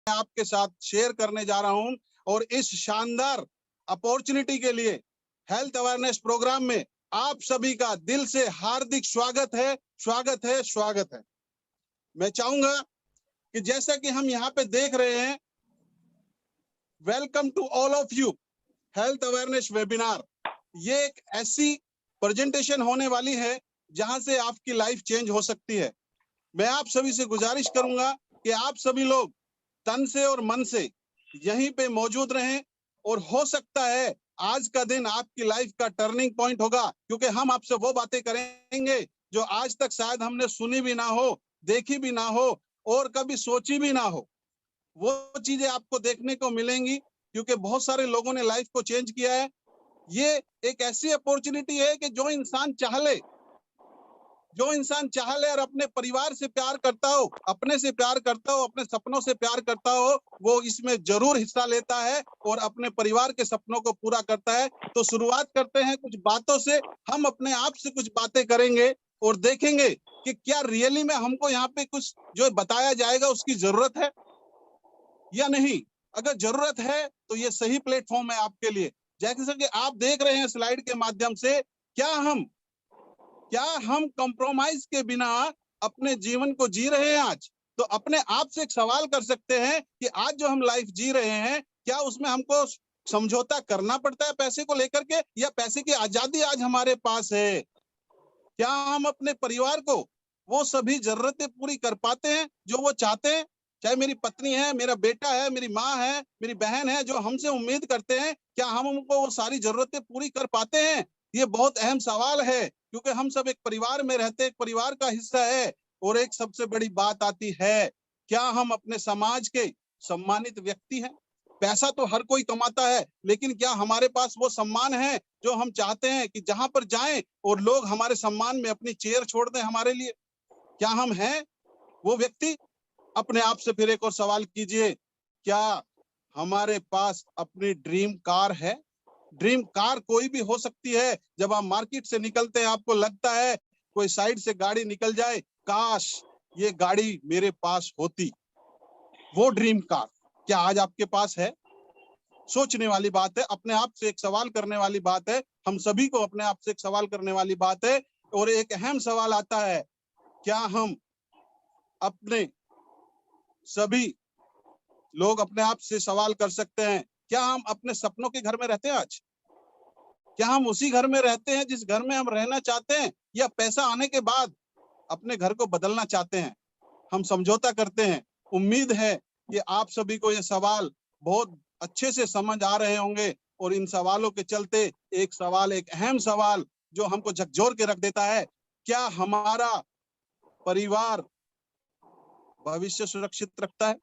आपके साथ शेयर करने जा रहा हूं। और इस शानदार अपॉर्चुनिटी के लिए हेल्थ अवेयरनेस प्रोग्राम में आप सभी का दिल से हार्दिक स्वागत है, स्वागत है, स्वागत है। मैं चाहूंगा कि जैसा कि हम यहाँ पे देख रहे हैं, welcome to all of you health awareness webinar. ये एक ऐसी प्रेजेंटेशन होने वाली है जहां से आपकी लाइफ चेंज हो सकती है। मैं आप सभी से गुजारिश करूंगा कि आप सभी लोग तन से और मन से यहीं पे मौजूद रहें, और हो सकता है आज का दिन आपकी लाइफ का टर्निंग पॉइंट होगा, क्योंकि हम आपसे वो बातें करेंगे जो आज तक शायद हमने सुनी भी ना हो, देखी भी ना हो और कभी सोची भी ना हो। वो चीजें आपको देखने को मिलेंगी, क्योंकि बहुत सारे लोगों ने लाइफ को चेंज किया है। ये एक ऐसी अपॉर्चुनिटी है कि जो इंसान चाह ले और अपने परिवार से प्यार करता हो, अपने से प्यार करता हो, अपने सपनों से प्यार करता हो, वो इसमें जरूर हिस्सा लेता है और अपने परिवार के सपनों को पूरा करता है। तो शुरुआत करते हैं कुछ बातों से। हम अपने आप से कुछ बातें करेंगे और देखेंगे कि क्या रियली में हमको यहाँ पे कुछ जो बताया जाएगा उसकी जरूरत है या नहीं। अगर जरूरत है तो ये सही प्लेटफॉर्म है आपके लिए। जैसे कि आप देख रहे हैं स्लाइड के माध्यम से, क्या हम कॉम्प्रोमाइज के बिना अपने जीवन को जी रहे हैं आज? तो अपने आप से एक सवाल कर सकते हैं कि आज जो हम लाइफ जी रहे हैं, क्या उसमें हमको समझौता करना पड़ता है पैसे को लेकर के, या पैसे की आजादी आज हमारे पास है? क्या हम अपने परिवार को वो सभी जरूरतें पूरी कर पाते हैं जो वो चाहते हैं? चाहे मेरी पत्नी है, मेरा बेटा है, मेरी माँ है, मेरी बहन है, जो हमसे उम्मीद करते हैं, क्या हम उनको वो सारी जरूरतें पूरी कर पाते हैं? ये बहुत अहम सवाल है, क्योंकि हम सब एक परिवार में रहते हैं, एक परिवार का हिस्सा है। और एक सबसे बड़ी बात आती है, क्या हम अपने समाज के सम्मानित व्यक्ति हैं? पैसा तो हर कोई कमाता है, लेकिन क्या हमारे पास वो सम्मान है जो हम चाहते हैं कि जहां पर जाएं और लोग हमारे सम्मान में अपनी चेयर छोड़ दें हमारे लिए? क्या हम हैं वो व्यक्ति? अपने आप से फिर एक और सवाल कीजिए, क्या हमारे पास अपनी ड्रीम कार है? ड्रीम कार कोई भी हो सकती है। जब आप मार्केट से निकलते हैं, आपको लगता है कोई साइड से गाड़ी निकल जाए, काश ये गाड़ी मेरे पास होती। वो ड्रीम कार क्या आज आपके पास है? सोचने वाली बात है, अपने आप से एक सवाल करने वाली बात है। हम सभी को अपने आप से एक सवाल करने वाली बात है। और एक अहम सवाल आता है, क्या हम अपने सभी लोग अपने आप से सवाल कर सकते हैं, क्या हम अपने सपनों के घर में रहते हैं आज? क्या हम उसी घर में रहते हैं जिस घर में हम रहना चाहते हैं, या पैसा आने के बाद अपने घर को बदलना चाहते हैं? हम समझौता करते हैं। उम्मीद है कि आप सभी को ये सवाल बहुत अच्छे से समझ आ रहे होंगे, और इन सवालों के चलते एक अहम सवाल जो हमको झकझोर के रख देता है, क्या हमारा परिवार भविष्य सुरक्षित रखता है?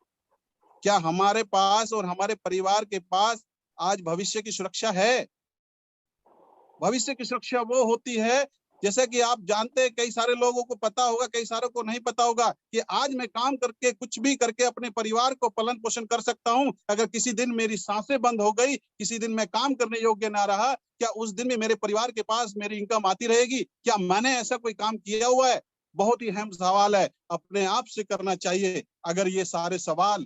क्या हमारे पास और हमारे परिवार के पास आज भविष्य की सुरक्षा है? भविष्य की सुरक्षा वो होती है, जैसा कि आप जानते हैं, कई सारे लोगों को पता होगा, कई सारों को नहीं पता होगा, कि आज मैं काम करके कुछ भी करके अपने परिवार को पालन पोषण कर सकता हूं। अगर किसी दिन मेरी सांसें बंद हो गई, किसी दिन मैं काम करने योग्य ना रहा, क्या उस दिन में मेरे परिवार के पास मेरी इनकम आती रहेगी? क्या मैंने ऐसा कोई काम किया हुआ है? बहुत ही अहम सवाल है, अपने आप से करना चाहिए। अगर ये सारे सवाल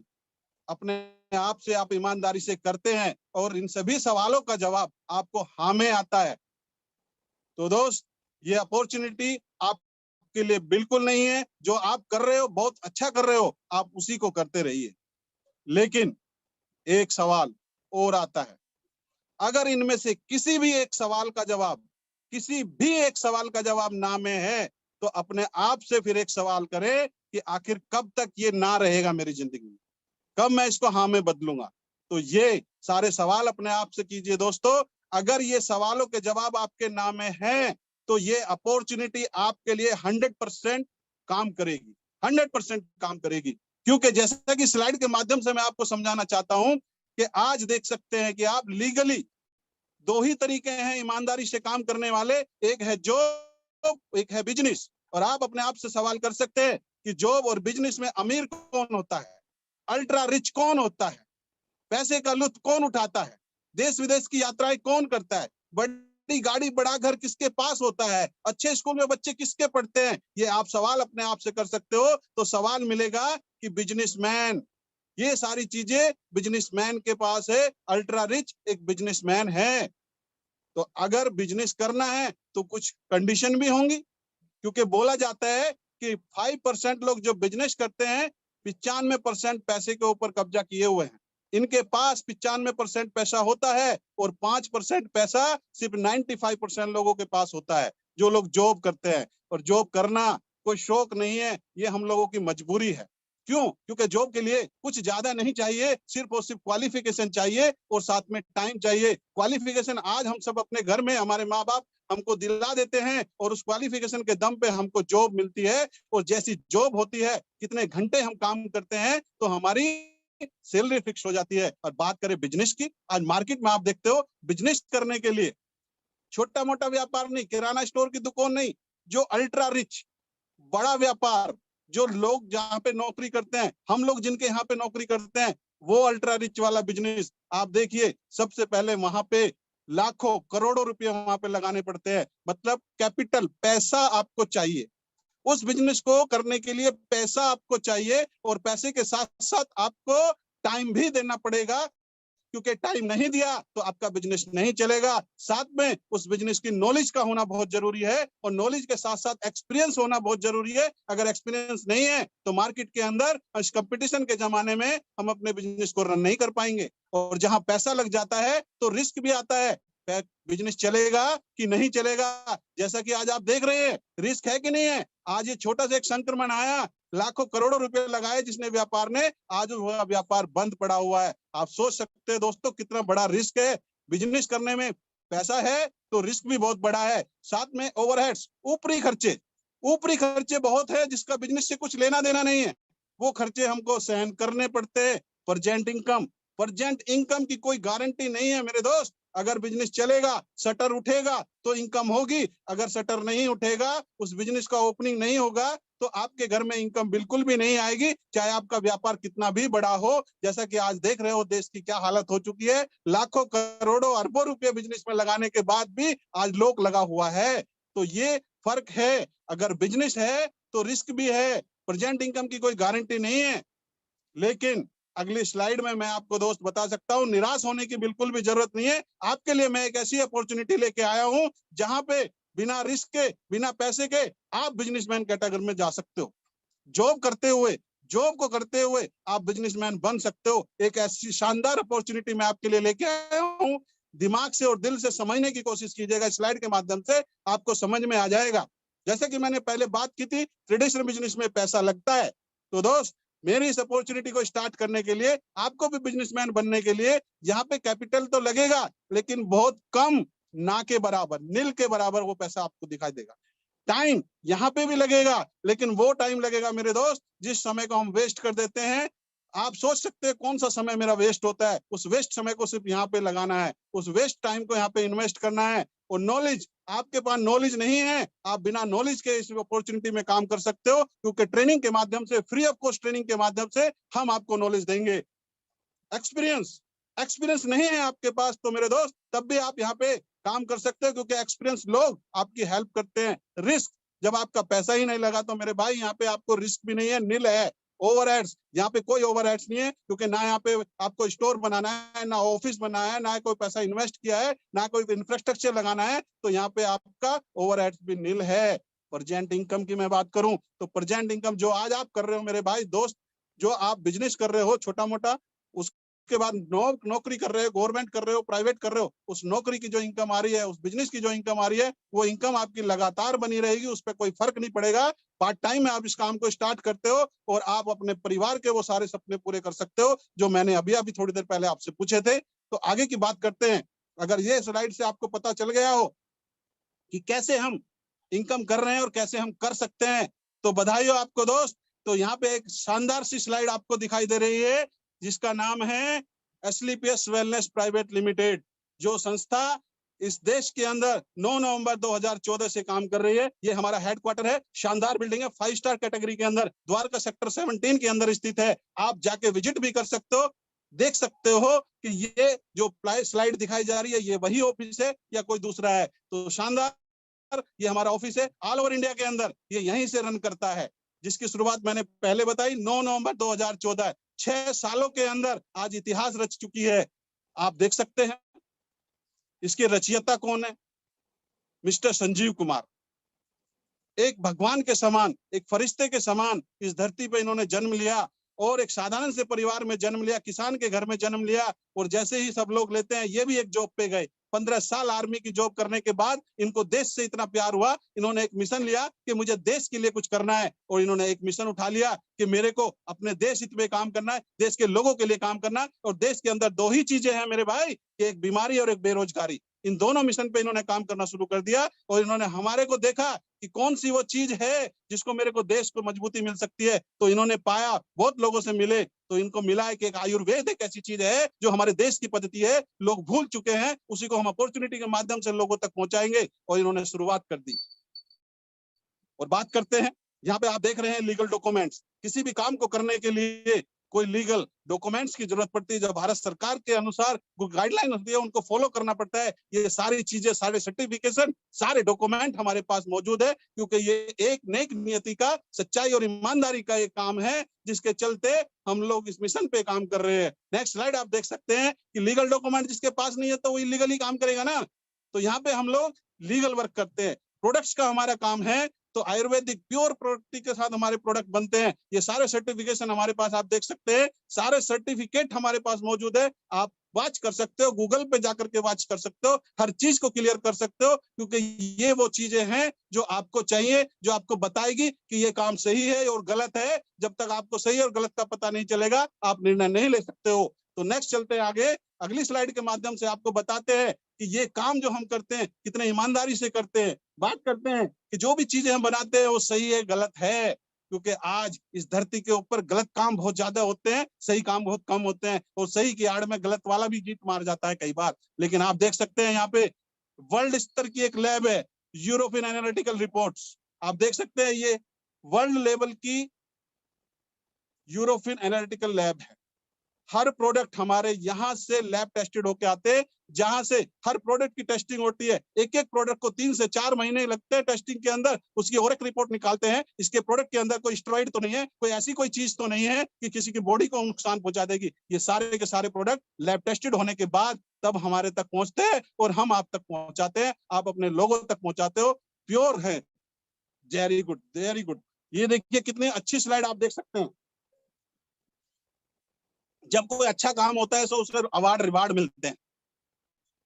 अपने आप से आप ईमानदारी से करते हैं और इन सभी सवालों का जवाब आपको हाँ में आता है, तो दोस्त, ये अपॉर्चुनिटी आपके लिए बिल्कुल नहीं है। जो आप कर रहे हो बहुत अच्छा कर रहे हो, आप उसी को करते रहिए। लेकिन एक सवाल और आता है, अगर इनमें से किसी भी एक सवाल का जवाब ना में है, तो अपने आप से फिर एक सवाल करें कि आखिर कब तक ये ना रहेगा मेरी जिंदगी में, कब मैं इसको हाँ में बदलूंगा? तो ये सारे सवाल अपने आप से कीजिए दोस्तों। अगर ये सवालों के जवाब आपके नाम में हैं, तो ये अपॉर्चुनिटी आपके लिए 100% काम करेगी, 100% काम करेगी। क्योंकि जैसा कि स्लाइड के माध्यम से मैं आपको समझाना चाहता हूं कि आज देख सकते हैं कि आप लीगली दो ही तरीके हैं ईमानदारी से काम करने वाले, एक है जॉब, एक है बिजनेस। और आप अपने आप से सवाल कर सकते हैं कि जॉब और बिजनेस में अमीर कौन होता है, अल्ट्रा रिच कौन होता है, पैसे का लुत्फ कौन उठाता है, देश विदेश की यात्राएं कौन करता है, बड़ी गाड़ी बड़ा घर किसके पास होता है, अच्छे स्कूल में बच्चे किसके पढ़ते हैं? ये आप सवाल अपने आप से कर सकते हो। तो सवाल मिलेगा कि बिजनेसमैन ये सारी चीजें बिजनेसमैन के पास है। अल्ट्रा रिच एक बिजनेसमैन है। तो अगर बिजनेस करना है तो कुछ कंडीशन भी होंगी, क्योंकि बोला जाता है कि 5% लोग जो बिजनेस करते हैं 95% पैसे के ऊपर कब्जा किए हुए हैं। इनके पास 95% पैसा होता है और 5% पैसा सिर्फ 95% लोगों के पास होता है, जो लोग जॉब करते हैं। और जॉब करना कोई शौक नहीं है, ये हम लोगों की मजबूरी है। क्यों? क्योंकि जॉब के लिए कुछ ज्यादा नहीं चाहिए, सिर्फ और सिर्फ क्वालिफिकेशन चाहिए और साथ में टाइम चाहिए। क्वालिफिकेशन आज हम सब अपने घर में हमारे माँ बाप हमको दिला देते हैं और उस क्वालिफिकेशन के दम पे हमको जॉब मिलती है। और जैसी जॉब होती है, कितने घंटे हम काम करते हैं, तो हमारी सैलरी फिक्स हो जाती है। और बात करें बिजनेस की, आज मार्केट में आप देखते हो बिजनेस करने के लिए छोटा मोटा व्यापार नहीं, किराना स्टोर की दुकान नहीं, जो अल्ट्रा रिच बड़ा व्यापार, जो लोग जहाँ पे नौकरी करते हैं, हम लोग जिनके यहाँ पे नौकरी करते हैं, वो अल्ट्रा रिच वाला बिजनेस आप देखिए। सबसे पहले वहां पे लाखों करोड़ों रुपए वहां पे लगाने पड़ते हैं। मतलब कैपिटल, पैसा आपको चाहिए उस बिजनेस को करने के लिए, पैसा आपको चाहिए। और पैसे के साथ साथ आपको टाइम भी देना पड़ेगा, क्योंकि टाइम नहीं दिया तो आपका बिजनेस नहीं चलेगा। साथ में उस बिजनेस की नॉलेज का होना बहुत जरूरी है, और नॉलेज के साथ साथ एक्सपीरियंस होना बहुत जरूरी है। अगर एक्सपीरियंस नहीं है तो मार्केट के अंदर इस कंपटीशन के जमाने में हम अपने बिजनेस को रन नहीं कर पाएंगे। और जहां पैसा लग जाता है तो रिस्क भी आता है, बिजनेस चलेगा कि नहीं चलेगा। जैसा कि आज आप देख रहे हैं, रिस्क है कि नहीं है। आज ये छोटा सा एक संक्रमण आया, लाखों करोड़ों रुपए लगाए जिसने व्यापार ने, आज वह व्यापार बंद पड़ा हुआ है। आप सोच सकते हैं दोस्तों कितना बड़ा रिस्क है बिजनेस करने में। पैसा है तो रिस्क भी बहुत बड़ा है। साथ में ओवरहेड्स, ऊपरी खर्चे बहुत है, जिसका बिजनेस से कुछ लेना देना नहीं है, वो खर्चे हमको सहन करने पड़ते हैं। प्रजेंट इनकम की कोई गारंटी नहीं है मेरे दोस्त। अगर बिजनेस चलेगा, शटर उठेगा तो इनकम होगी, अगर शटर नहीं उठेगा, उस बिजनेस का ओपनिंग नहीं होगा, तो आपके घर में इनकम बिल्कुल भी नहीं आएगी, चाहे आपका व्यापार कितना भी बड़ा हो। जैसा कि आज देख रहे हो देश की क्या हालत हो चुकी है, लाखों करोड़ों अरबों रुपए बिजनेस में लगाने के बाद भी आज लोग लगा हुआ है। तो ये फर्क है। अगर बिजनेस है तो रिस्क भी है, प्रेजेंट इनकम की कोई गारंटी नहीं है। लेकिन अगली स्लाइड में मैं आपको दोस्त बता सकता हूं, निराश होने की बिल्कुल भी जरूरत नहीं है। आपके लिए मैं एक ऐसी अपॉर्चुनिटी लेके आया हूं जहां पे बिना रिस्क के, बिना पैसे के आप बिजनेसमैन कैटेगरी में जा सकते हो। जॉब करते हुए, जॉब को करते हुए आप बिजनेसमैन बन सकते हो। एक ऐसी शानदार अपॉर्चुनिटी मैं आपके लिए लेके आया हूं। दिमाग से और दिल से समझने की कोशिश कीजिएगा, स्लाइड के माध्यम से आपको समझ में आ जाएगा। जैसे कि मैंने पहले बात की थी, ट्रेडिशनल बिजनेस में पैसा लगता है। तो दोस्त, मेरी इस अपॉर्चुनिटी को स्टार्ट करने के लिए, आपको भी बिजनेसमैन बनने के लिए, यहाँ पे कैपिटल तो लगेगा लेकिन बहुत कम, ना के बराबर, नील के बराबर वो पैसा आपको दिखाई देगा। टाइम यहाँ पे भी लगेगा, लेकिन वो टाइम लगेगा मेरे दोस्त जिस समय को हम वेस्ट कर देते हैं। आप सोच सकते हैं कौन सा समय मेरा वेस्ट होता है, उस वेस्ट समय को सिर्फ यहाँ पे लगाना है, उस वेस्ट टाइम को यहाँ पे इन्वेस्ट करना है। और नॉलेज, आपके पास नॉलेज नहीं है, आप बिना नॉलेज के इस अपॉर्चुनिटी में काम कर सकते हो, क्योंकि ट्रेनिंग के माध्यम से, फ्री ऑफ कॉस्ट ट्रेनिंग के माध्यम से हम आपको नॉलेज देंगे। एक्सपीरियंस, एक्सपीरियंस नहीं है आपके पास तो मेरे दोस्त तब भी आप यहाँ पे काम कर सकते हो, क्योंकि एक्सपीरियंस लोग आपकी हेल्प करते हैं। रिस्क, जब आपका पैसा ही नहीं लगा तो मेरे भाई यहाँ पे आपको रिस्क भी नहीं है, नील है। ओवरहेड्स, यहाँ पे कोई ओवरहेड्स नहीं है, क्योंकि ना यहाँ पे आपको स्टोर बनाना है, ना ऑफिस बनाना है, ना कोई पैसा इन्वेस्ट किया है, ना कोई इंफ्रास्ट्रक्चर लगाना है, तो यहाँ पे आपका ओवरहेड्स भी नील है। प्रेजेंट इनकम की मैं बात करूं तो प्रेजेंट इनकम जो आज आप कर रहे हो मेरे भाई दोस्त, जो आप बिजनेस कर रहे हो छोटा मोटा, उसके बाद नौकरी कर रहे हो, गवर्नमेंट कर रहे हो, प्राइवेट कर रहे हो, उस नौकरी की जो इनकम आ रही है, उस बिजनेस की जो इनकम आ रही है, वो इनकम आपकी लगातार बनी रहेगी, उस पर कोई फर्क नहीं पड़ेगा। पार्ट टाइम में आप इस काम को स्टार्ट करते हो और आप अपने परिवार के वो सारे सपने पूरे कर सकते हो जो मैंने अभी अभी थोड़ी देर पहले आपसे पूछे थे। तो आगे की बात करते हैं। अगर ये स्लाइड से आपको पता चल गया हो कि कैसे हम इनकम कर रहे हैं और कैसे हम कर सकते हैं, तो बधाई हो आपको दोस्त। तो यहाँ पे एक शानदार सी स्लाइड आपको दिखाई दे रही है, जिसका नाम है एसलीपीएस वेलनेस प्राइवेट लिमिटेड, जो संस्था इस देश के अंदर 9 नवंबर 2014 से काम कर रही है। ये हमारा हेडक्वार्टर है, शानदार बिल्डिंग है, 5 स्टार कैटेगरी के अंदर, द्वारका सेक्टर 17 के अंदर स्थित है। आप जाके विजिट भी कर सकते हो, देख सकते हो कि ये जो स्लाइड दिखाई जा रही है, ये वही ऑफिस है या कोई दूसरा है। तो शानदार, ये हमारा ऑफिस है, ऑल ओवर इंडिया के अंदर ये यहीं से रन करता है, जिसकी शुरुआत मैंने पहले बताई 9 नवंबर 2014। 6 सालों के अंदर आज इतिहास रच चुकी है। आप देख सकते हैं इसके रचयिता कौन है, मिस्टर संजीव कुमार। एक भगवान के समान, एक फरिश्ते के समान इस धरती पे इन्होंने जन्म लिया और एक साधारण से परिवार में जन्म लिया, किसान के घर में जन्म लिया। और जैसे ही सब लोग लेते हैं, ये भी एक जॉब पे गए। 15 साल आर्मी की जॉब करने के बाद इनको देश से इतना प्यार हुआ, इन्होंने एक मिशन लिया कि मुझे देश के लिए कुछ करना है। और इन्होंने एक मिशन उठा लिया कि मेरे को अपने देश हित में काम करना है, देश के लोगों के लिए काम करना है। और देश के अंदर 2 ही चीजें हैं मेरे भाई, एक बीमारी और एक बेरोजगारी। इन दोनों मिशन पे इन्होंने काम करना शुरू कर दिया और इन्होंने हमारे को देखा कि कौन सी वो चीज है जिसको मेरे को देश को मजबूती मिल सकती है। तो इन्होंने पाया, बहुत लोगों से मिले, तो इनको मिला है कि एक आयुर्वेद एक ऐसी चीज है जो हमारे देश की पद्धति है, लोग भूल चुके हैं, उसी को हम अपॉर्चुनिटी के माध्यम से लोगों तक पहुंचाएंगे। और इन्होंने शुरुआत कर दी। और बात करते हैं, यहाँ पे आप देख रहे हैं लीगल डॉक्यूमेंट्स। किसी भी काम को करने के लिए कोई लीगल डॉक्यूमेंट्स की जरूरत पड़ती है, जो भारत सरकार के अनुसार गाइडलाइन होती है उनको फॉलो करना पड़ता है। ये सारी चीजें, सारे सर्टिफिकेशन, सारे डॉक्यूमेंट हमारे पास मौजूद है, क्योंकि ये एक नेक नियति का, सच्चाई और ईमानदारी का एक काम है, जिसके चलते हम लोग इस मिशन पे काम कर रहे हैं। नेक्स्ट स्लाइड आप देख सकते हैं कि लीगल डॉक्यूमेंट जिसके पास नहीं है तो वो इलीगली काम करेगा ना। तो यहाँ पे हम लोग लीगल वर्क करते हैं। प्रोडक्ट्स का हमारा काम है, तो आयुर्वेदिक प्योर प्रोडक्ट के साथ हमारे प्रोडक्ट बनते हैं। ये सारे सर्टिफिकेशन हमारे पास आप देख सकते हैं, सारे सर्टिफिकेट हमारे पास मौजूद है। आप वॉच कर सकते हो, गूगल पे जाकर के वॉच कर सकते हो, हर चीज को क्लियर कर सकते हो, क्योंकि ये वो चीजें हैं जो आपको चाहिए, जो आपको बताएगी कि ये काम सही है और गलत है। जब तक आपको सही और गलत का पता नहीं चलेगा, आप निर्णय नहीं ले सकते हो। तो नेक्स्ट चलते हैं आगे, अगली स्लाइड के माध्यम से आपको बताते हैं कि ये काम जो हम करते हैं कितने ईमानदारी से करते हैं। बात करते हैं कि जो भी चीजें हम बनाते हैं वो सही है, गलत है, क्योंकि आज इस धरती के ऊपर गलत काम बहुत ज्यादा होते हैं, सही काम बहुत कम होते हैं। और सही की आड़ में गलत वाला भी जीत मार जाता है कई बार। लेकिन आप देख सकते हैं यहाँ पे वर्ल्ड स्तर की एक लैब है, यूरोपियन एनालिटिकल रिपोर्ट्स। आप देख सकते हैं ये वर्ल्ड लेवल की यूरोपियन एनालिटिकल लैब है। हर प्रोडक्ट हमारे यहाँ से लैब टेस्टेड होके आते हैं, जहां से हर प्रोडक्ट की टेस्टिंग होती है। एक एक प्रोडक्ट को 3 से 4 महीने लगते हैं टेस्टिंग के अंदर, उसकी और एक रिपोर्ट निकालते हैं। इसके प्रोडक्ट के अंदर कोई स्टेरॉइड तो नहीं है, कोई ऐसी कोई चीज तो नहीं है कि किसी की बॉडी को नुकसान पहुंचा देगी। ये सारे के सारे प्रोडक्ट लैब टेस्टेड होने के बाद तब हमारे तक पहुंचते हैं और हम आप तक पहुंचाते हैं, आप अपने लोगों तक पहुंचाते हो। प्योर है, वेरी गुड, वेरी गुड। ये देखिए कितनी अच्छी स्लाइड आप देख सकते हैं। जब कोई अच्छा काम होता है तो उससे अवार्ड रिवार्ड मिलते हैं।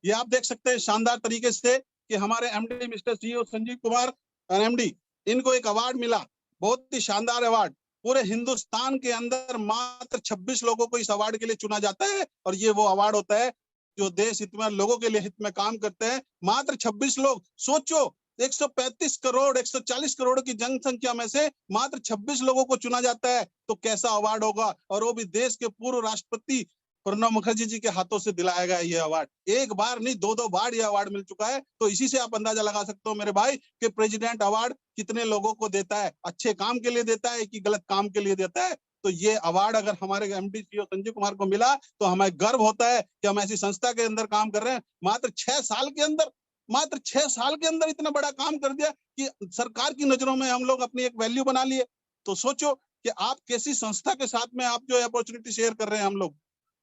ये आप देख सकते हैं शानदार तरीके से कि हमारे MD mister CEO Sanjeev Kumar MD, इनको एक अवार्ड मिला, बहुत ही शानदार अवार्ड। पूरे हिंदुस्तान के अंदर मात्र 26 लोगों को इस अवार्ड के लिए चुना जाता है, और ये वो अवार्ड होता है जो देश हित में, लोगों के लिए हित में काम करते हैं। मात्र 26 लोग, सोचो 135 करोड़ 140 करोड़ की जनसंख्या में से मात्र 26 लोगों को चुना जाता है, तो कैसा अवार्ड होगा। और वो भी देश के पूर्व राष्ट्रपति प्रणब मुखर्जी जी के हाथों से दिलाया गया ये अवार्ड। एक बार नहीं, 2-2 बार ये अवार्ड मिल चुका है। तो इसी से आप अंदाजा लगा सकते हो मेरे भाई कि प्रेसिडेंट अवार्ड कितने लोगों को देता है, अच्छे काम के लिए देता है कि गलत काम के लिए देता है। तो ये अवार्ड अगर हमारे एमडी सीईओ संजीव कुमार को मिला तो हमें गर्व होता है कि हम ऐसी संस्था के अंदर काम कर रहे हैं। मात्र 6 साल के अंदर, मात्र 6 साल के अंदर इतना बड़ा काम कर दिया कि सरकार की नजरों में हम लोग अपनी एक वैल्यू बना लिए। तो सोचो कि आप कैसी संस्था के साथ में आप जो अपॉर्चुनिटी शेयर कर रहे हैं हम लोग।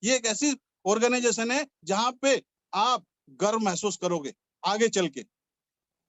ये एक ऐसी ऑर्गेनाइजेशन है जहां पे आप गर्व महसूस करोगे आगे चल के।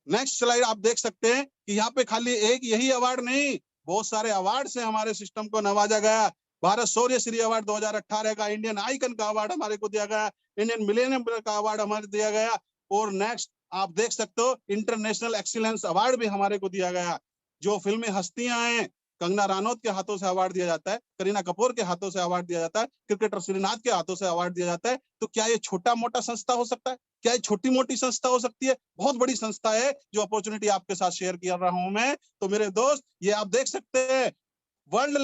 नेक्स्ट स्लाइड आप देख सकते हैं कि यहाँ पे खाली एक यही अवार्ड नहीं, बहुत सारे अवार्ड से हमारे सिस्टम को नवाजा गया। भारत शौर्य श्री अवार्ड 2018 का, इंडियन आइकन का अवार्ड हमारे को दिया गया, इंडियन मिलेनियम का अवार्ड हमारे दिया गया। और नेक्स्ट आप देख सकते हो इंटरनेशनल एक्सीलेंस अवार्ड भी हमारे को दिया गया। जो फिल्मी हस्तियां हैं, कंगना रनौत के हाथों से अवार्ड दिया जाता है, करीना कपूर के हाथों से अवार्ड दिया जाता है, क्रिकेटर श्रीनाथ के हाथों से अवार्ड दिया जाता है। तो क्या ये छोटा मोटा संस्था हो सकता है? क्या ये छोटी मोटी संस्था हो सकती है? बहुत बड़ी संस्था है जो अपॉर्चुनिटी आपके साथ शेयर कर रहा हूं मैं। तो मेरे दोस्त, ये आप देख सकते हैं वर्ल्ड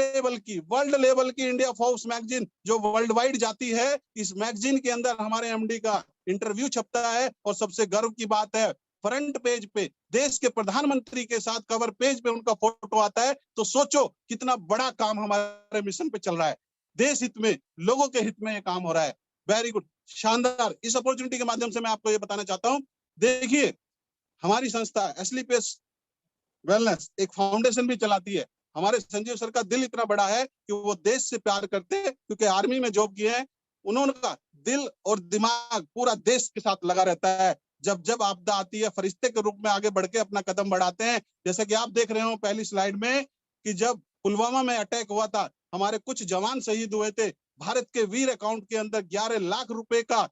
लेवल की इंडिया फोर्ब्स मैगजीन जो वर्ल्ड वाइड जाती है, इस मैगजीन के अंदर हमारे एमडी का इंटरव्यू छपता है। और सबसे गर्व की बात है, फ्रंट पेज पे देश के प्रधानमंत्री के साथ कवर पेज पे उनका फोटो आता है। तो सोचो कितना बड़ा काम हमारे मिशन पे चल रहा है, देश हित में, लोगों के हित में ये काम हो रहा है। वेरी गुड, शानदार। इस अपॉर्चुनिटी के माध्यम से मैं आपको ये बताना चाहता हूँ, देखिए हमारी संस्था एस्लीपेस वेलनेस एक फाउंडेशन भी चलाती है। हमारे संजीव सर का दिल इतना बड़ा है कि वो देश से प्यार करते हैं, क्योंकि आर्मी में जॉब किए हैं। उन्होंने दिल और दिमाग पूरा देश के साथ लगा रहता है। जब जब आपदा आती है, फरिश्ते के रूप में आगे बढ़ के अपना कदम बढ़ाते हैं। जैसे कि आप देख रहे हो पहली स्लाइड में कि जब पुलवामा में अटैक हुआ था, हमारे कुछ जवान शहीद हुए थे। भारत के वीर अकाउंट के अंदर 11 लाख रुपए का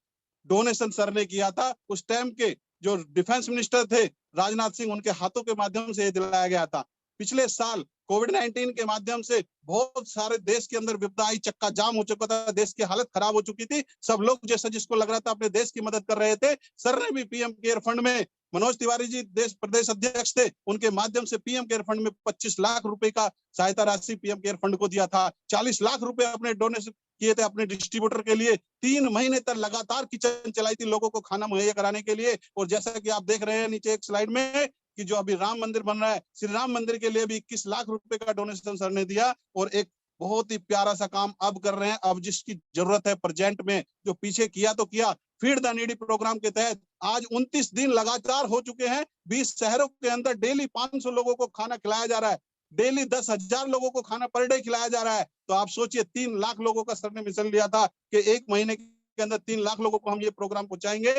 डोनेशन सर ने किया था। उस टाइम के जो डिफेंस मिनिस्टर थे राजनाथ सिंह, उनके हाथों के माध्यम से दिलाया गया था। पिछले साल कोविड-19 के माध्यम से बहुत सारे देश के अंदर विपदा आई, चक्का जाम हो चुका था, देश की हालत खराब हो चुकी थी। सब लोग जैसा जिसको लग रहा था अपने देश की मदद कर रहे थे। सर ने भी पीएम केयर फंड में, मनोज तिवारी जी देश प्रदेश अध्यक्ष थे, उनके माध्यम से पीएम केयर फंड में 25 लाख रुपए का सहायता राशि पीएम केयर फंड को दिया था। 40 लाख रुपए अपने डोनेशन किए थे अपने डिस्ट्रीब्यूटर के लिए। 3 महीने तक लगातार किचन चलाई थी लोगों को खाना मुहैया कराने के लिए। और जैसा कि आप देख रहे हैं नीचे एक स्लाइड में कि जो अभी राम मंदिर बन रहा है, श्री राम मंदिर के लिए भी 21 लाख रुपए का डोनेशन सर ने दिया। और एक बहुत ही प्यारा सा काम अब कर रहे हैं, अब जिसकी जरूरत है प्रेजेंट में, जो पीछे किया तो किया, फीड द नीडी प्रोग्राम के तहत आज 29 दिन लगातार हो चुके हैं। 20 शहरों के अंदर डेली 500 लोगों को खाना खिलाया जा रहा है। डेली 10,000 लोगों को खाना पर डे खिलाया जा रहा है। तो आप सोचिए 3 लाख लोगों का सर ने मिशन लिया था कि 1 महीने के अंदर 3 लाख लोगों को हम ये प्रोग्राम पहुंचाएंगे।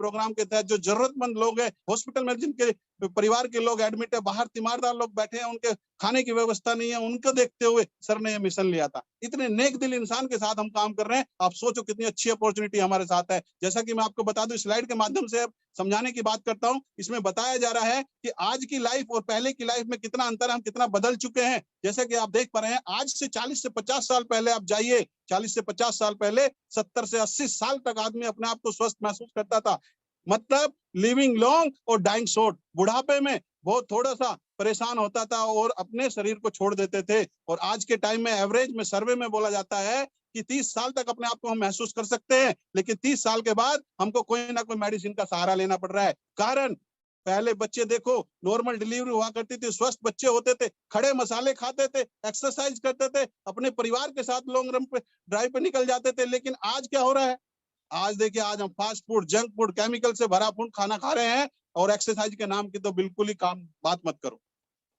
प्रोग्राम के तहत जो जरूरतमंद लोग हैं, हॉस्पिटल में जिनके परिवार के लोग एडमिट है, बाहर तीमारदार लोग बैठे हैं, उनके खाने की व्यवस्था नहीं है, उनको देखते हुए सर ने यह मिशन लिया था। इतने नेक दिल इंसान के साथ हम काम कर रहे हैं। आप सोचो कितनी अच्छी अपॉर्चुनिटी हमारे साथ है। जैसा कि मैं आपको बता दूं, स्लाइड के माध्यम से समझाने की बात करता हूं। इसमें बताया जा रहा है कि आज की लाइफ और पहले की लाइफ में कितना अंतर है, हम कितना बदल चुके हैं। जैसा कि आप देख पा रहे हैं, आज से 40 से 50 साल पहले आप जाइए, 40 से 50 साल पहले 70 से 80 साल तक आदमी अपने आप को स्वस्थ महसूस करता था। मतलब लिविंग लॉन्ग और डाइंग शॉर्ट। बुढ़ापे में बहुत थोड़ा सा परेशान होता था और अपने शरीर को छोड़ देते थे। और आज के टाइम में एवरेज में सर्वे में बोला जाता है कि 30 साल तक अपने आप को हम महसूस कर सकते हैं, लेकिन 30 साल के बाद हमको कोई ना कोई मेडिसिन का सहारा लेना पड़ रहा है। कारण पहले बच्चे देखो, नॉर्मल डिलीवरी हुआ करती थी, स्वस्थ बच्चे होते थे, खड़े मसाले खाते थे, एक्सरसाइज करते थे, अपने परिवार के साथ लॉन्ग रन पे ड्राइव पे निकल जाते थे। लेकिन आज क्या हो रहा है? आज देखिए, आज हम fast food, junk food, chemical से भरा फूड खाना खा रहे हैं और एक्सरसाइज के नाम की तो बिल्कुल ही काम बात मत करो।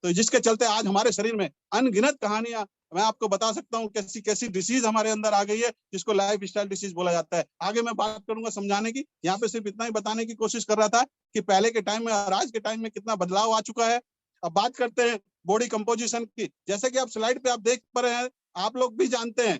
तो जिसके चलते आज हमारे शरीर में अनगिनत कहानियां, मैं आपको बता सकता हूँ कैसी कैसी डिसीज हमारे अंदर आ गई है, जिसको लाइफ स्टाइल डिसीज बोला जाता है। आगे मैं बात करूंगा समझाने की, यहाँ पे सिर्फ इतना ही बताने की कोशिश कर रहा था कि पहले के टाइम में और आज के टाइम में कितना बदलाव आ चुका है। अब बात करते हैं बॉडी कंपोजिशन की। जैसे कि आप स्लाइड पे आप देख पा रहे हैं, आप लोग भी जानते हैं,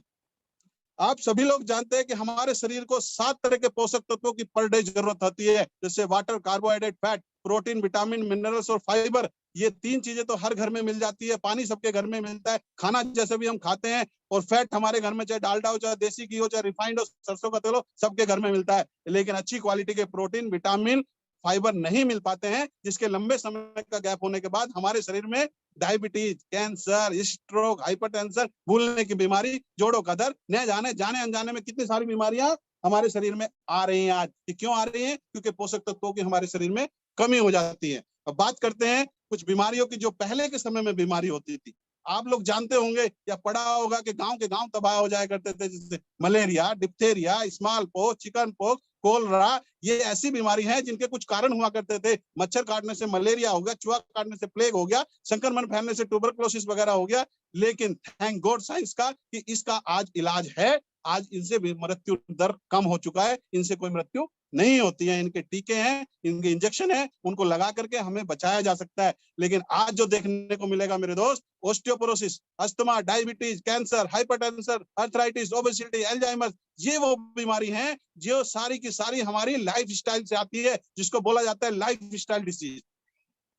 आप सभी लोग जानते हैं कि हमारे शरीर को 7 तरह के पोषक तत्वों की पर डे जरूरत होती है, जैसे water, carbohydrate, fat, protein, vitamin, minerals और फाइबर। ये 3 चीजें तो हर घर में मिल जाती है। पानी सबके घर में मिलता है, खाना जैसे भी हम खाते हैं, और फैट हमारे घर में चाहे डालडा हो, चाहे देसी घी हो, चाहे रिफाइंड हो, सरसों का तेल हो, सबके घर में मिलता है। लेकिन अच्छी क्वालिटी के प्रोटीन, विटामिन, फाइबर नहीं मिल पाते हैं, जिसके लंबे समय का गैप होने के बाद हमारे शरीर में डायबिटीज, कैंसर, स्ट्रोक, हाइपरटेंशन, भूलने की बीमारी, जोड़ों का दर्द, न जाने जाने अनजाने में कितनी सारी बीमारियां हमारे शरीर में आ रही हैं। आज ये क्यों आ रही हैं? क्योंकि पोषक तत्वों की हमारे शरीर में कमी हो जाती है। अब बात करते हैं कुछ बीमारियों की जो पहले के समय में बीमारी होती थी। आप लोग जानते होंगे या पढ़ा होगा कि गांव के गांव तबाह हो जाया करते थे, जैसे malaria, diphtheria, small pox, chicken pox, cholera. ये ऐसी बीमारी है जिनके कुछ कारण हुआ करते थे। मच्छर काटने से मलेरिया हो गया, चूहा काटने से प्लेग हो गया, संक्रमण फैलने से ट्यूबरकुलोसिस वगैरह हो गया। लेकिन थैंक गॉड साइंस का कि इसका आज इलाज है। आज इनसे भी मृत्यु दर कम हो चुका है, इनसे कोई मृत्यु नहीं होती है। इनके टीके हैं, इनके इंजेक्शन है, उनको लगा करके हमें बचाया जा सकता है। लेकिन आज जो देखने को मिलेगा मेरे दोस्त, osteoporosis, asthma, diabetes, cancer, hypertension, arthritis, obesity, Alzheimer, ये वो बीमारी है जो सारी की सारी हमारी लाइफ स्टाइल से आती है, जिसको बोला जाता है लाइफ स्टाइल डिसीज।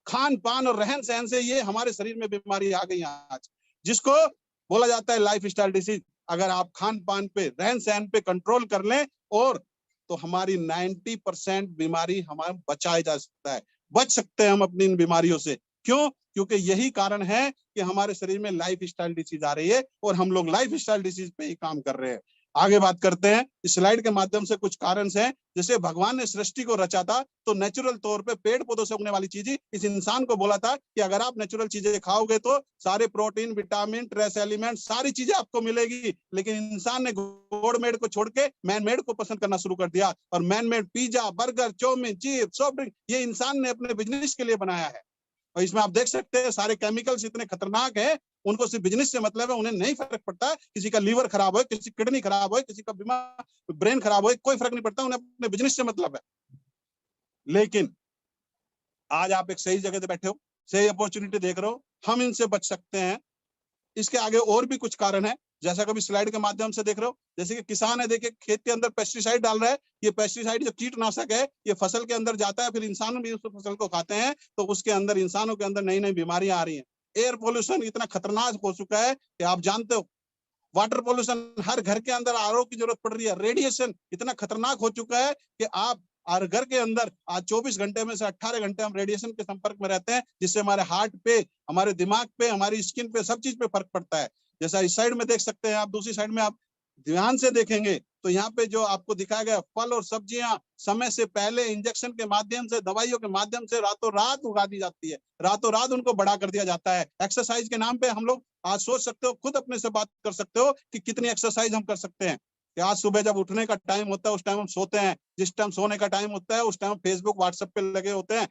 खान पान और रहन सहन से ये हमारे शरीर में बीमारी आ गई आज, जिसको बोला जाता है लाइफ स्टाइल डिसीज। अगर आप खान पान पे, रहन सहन पे कंट्रोल कर लें, और तो हमारी 90% बीमारी हमारा बचाया जा सकता है, बच सकते हैं हम अपनी इन बीमारियों से। क्यों? क्योंकि यही कारण है कि हमारे शरीर में लाइफ स्टाइल डिसीज आ रही है और हम लोग लाइफ स्टाइल डिसीज पे ही काम कर रहे हैं। आगे बात करते हैं, इस स्लाइड के माध्यम से कुछ कारण हैं। जैसे भगवान ने सृष्टि को रचा था तो नेचुरल तौर पे पेड़ पौधों से उगने वाली चीजें इस इंसान को बोला था कि अगर आप नेचुरल चीजें खाओगे तो सारे प्रोटीन, विटामिन, ट्रेस एलिमेंट, सारी चीजें आपको मिलेगी। लेकिन इंसान ने गॉड मेड को छोड़ के मैन मेड को पसंद करना शुरू कर दिया, और man made pizza, burger, chow mein, chips, soft drink, ये इंसान ने अपने बिजनेस के लिए बनाया है। और इसमें आप देख सकते हैं सारे केमिकल्स इतने खतरनाक हैं, उनको सिर्फ बिजनेस से मतलब है, उन्हें नहीं फर्क पड़ता किसी का लीवर खराब हो, किसी किडनी खराब हो, किसी का बीमार ब्रेन खराब हो, कोई फर्क नहीं पड़ता, उन्हें अपने बिजनेस से मतलब है। लेकिन आज आप एक सही जगह पे बैठे हो, सही अपॉर्चुनिटी देख रहे हो, हम इनसे बच सकते हैं। इसके आगे और भी कुछ कारण है, जैसा कभी स्लाइड के माध्यम से देख रहे हो, जैसे कि किसान है, देखिए खेत के अंदर पेस्टिसाइड डाल रहा है, ये पेस्टिसाइड जो कीटनाशक है, ये फसल के अंदर जाता है, फिर इंसान भी उस फसल को खाते हैं, तो उसके अंदर इंसानों के अंदर नई नई बीमारियां आ रही हैं। एयर पोल्यूशन इतना खतरनाक हो चुका है कि आप जानते हो, वाटर पोल्यूशन, हर घर के अंदर आरओ की जरूरत पड़ रही है। रेडिएशन इतना खतरनाक हो चुका है कि आप हर घर के अंदर आज 24 घंटे में से 18 घंटे हम रेडिएशन के संपर्क में रहते हैं, जिससे हमारे हार्ट पे, हमारे दिमाग पे, हमारी स्किन पे, सब चीज पे फर्क पड़ता है। जैसा इस साइड में देख सकते हैं आप, दूसरी साइड में आप ध्यान से देखेंगे तो यहाँ पे जो आपको दिखाया गया फल और सब्जियां समय से पहले इंजेक्शन के माध्यम से, दवाइयों के माध्यम से रातों रात उगा दी जाती है, रातों रात उनको बड़ा कर दिया जाता है। एक्सरसाइज के नाम पे हम लोग आज सोच सकते हो, खुद अपने से बात कर सकते हो कि कितनी एक्सरसाइज हम कर सकते हैं। कि आज सुबह जब उठने का टाइम होता है उस टाइम हम सोते हैं, जिस टाइम सोने का टाइम होता है उस टाइम फेसबुक व्हाट्सएप पे लगे होते हैं,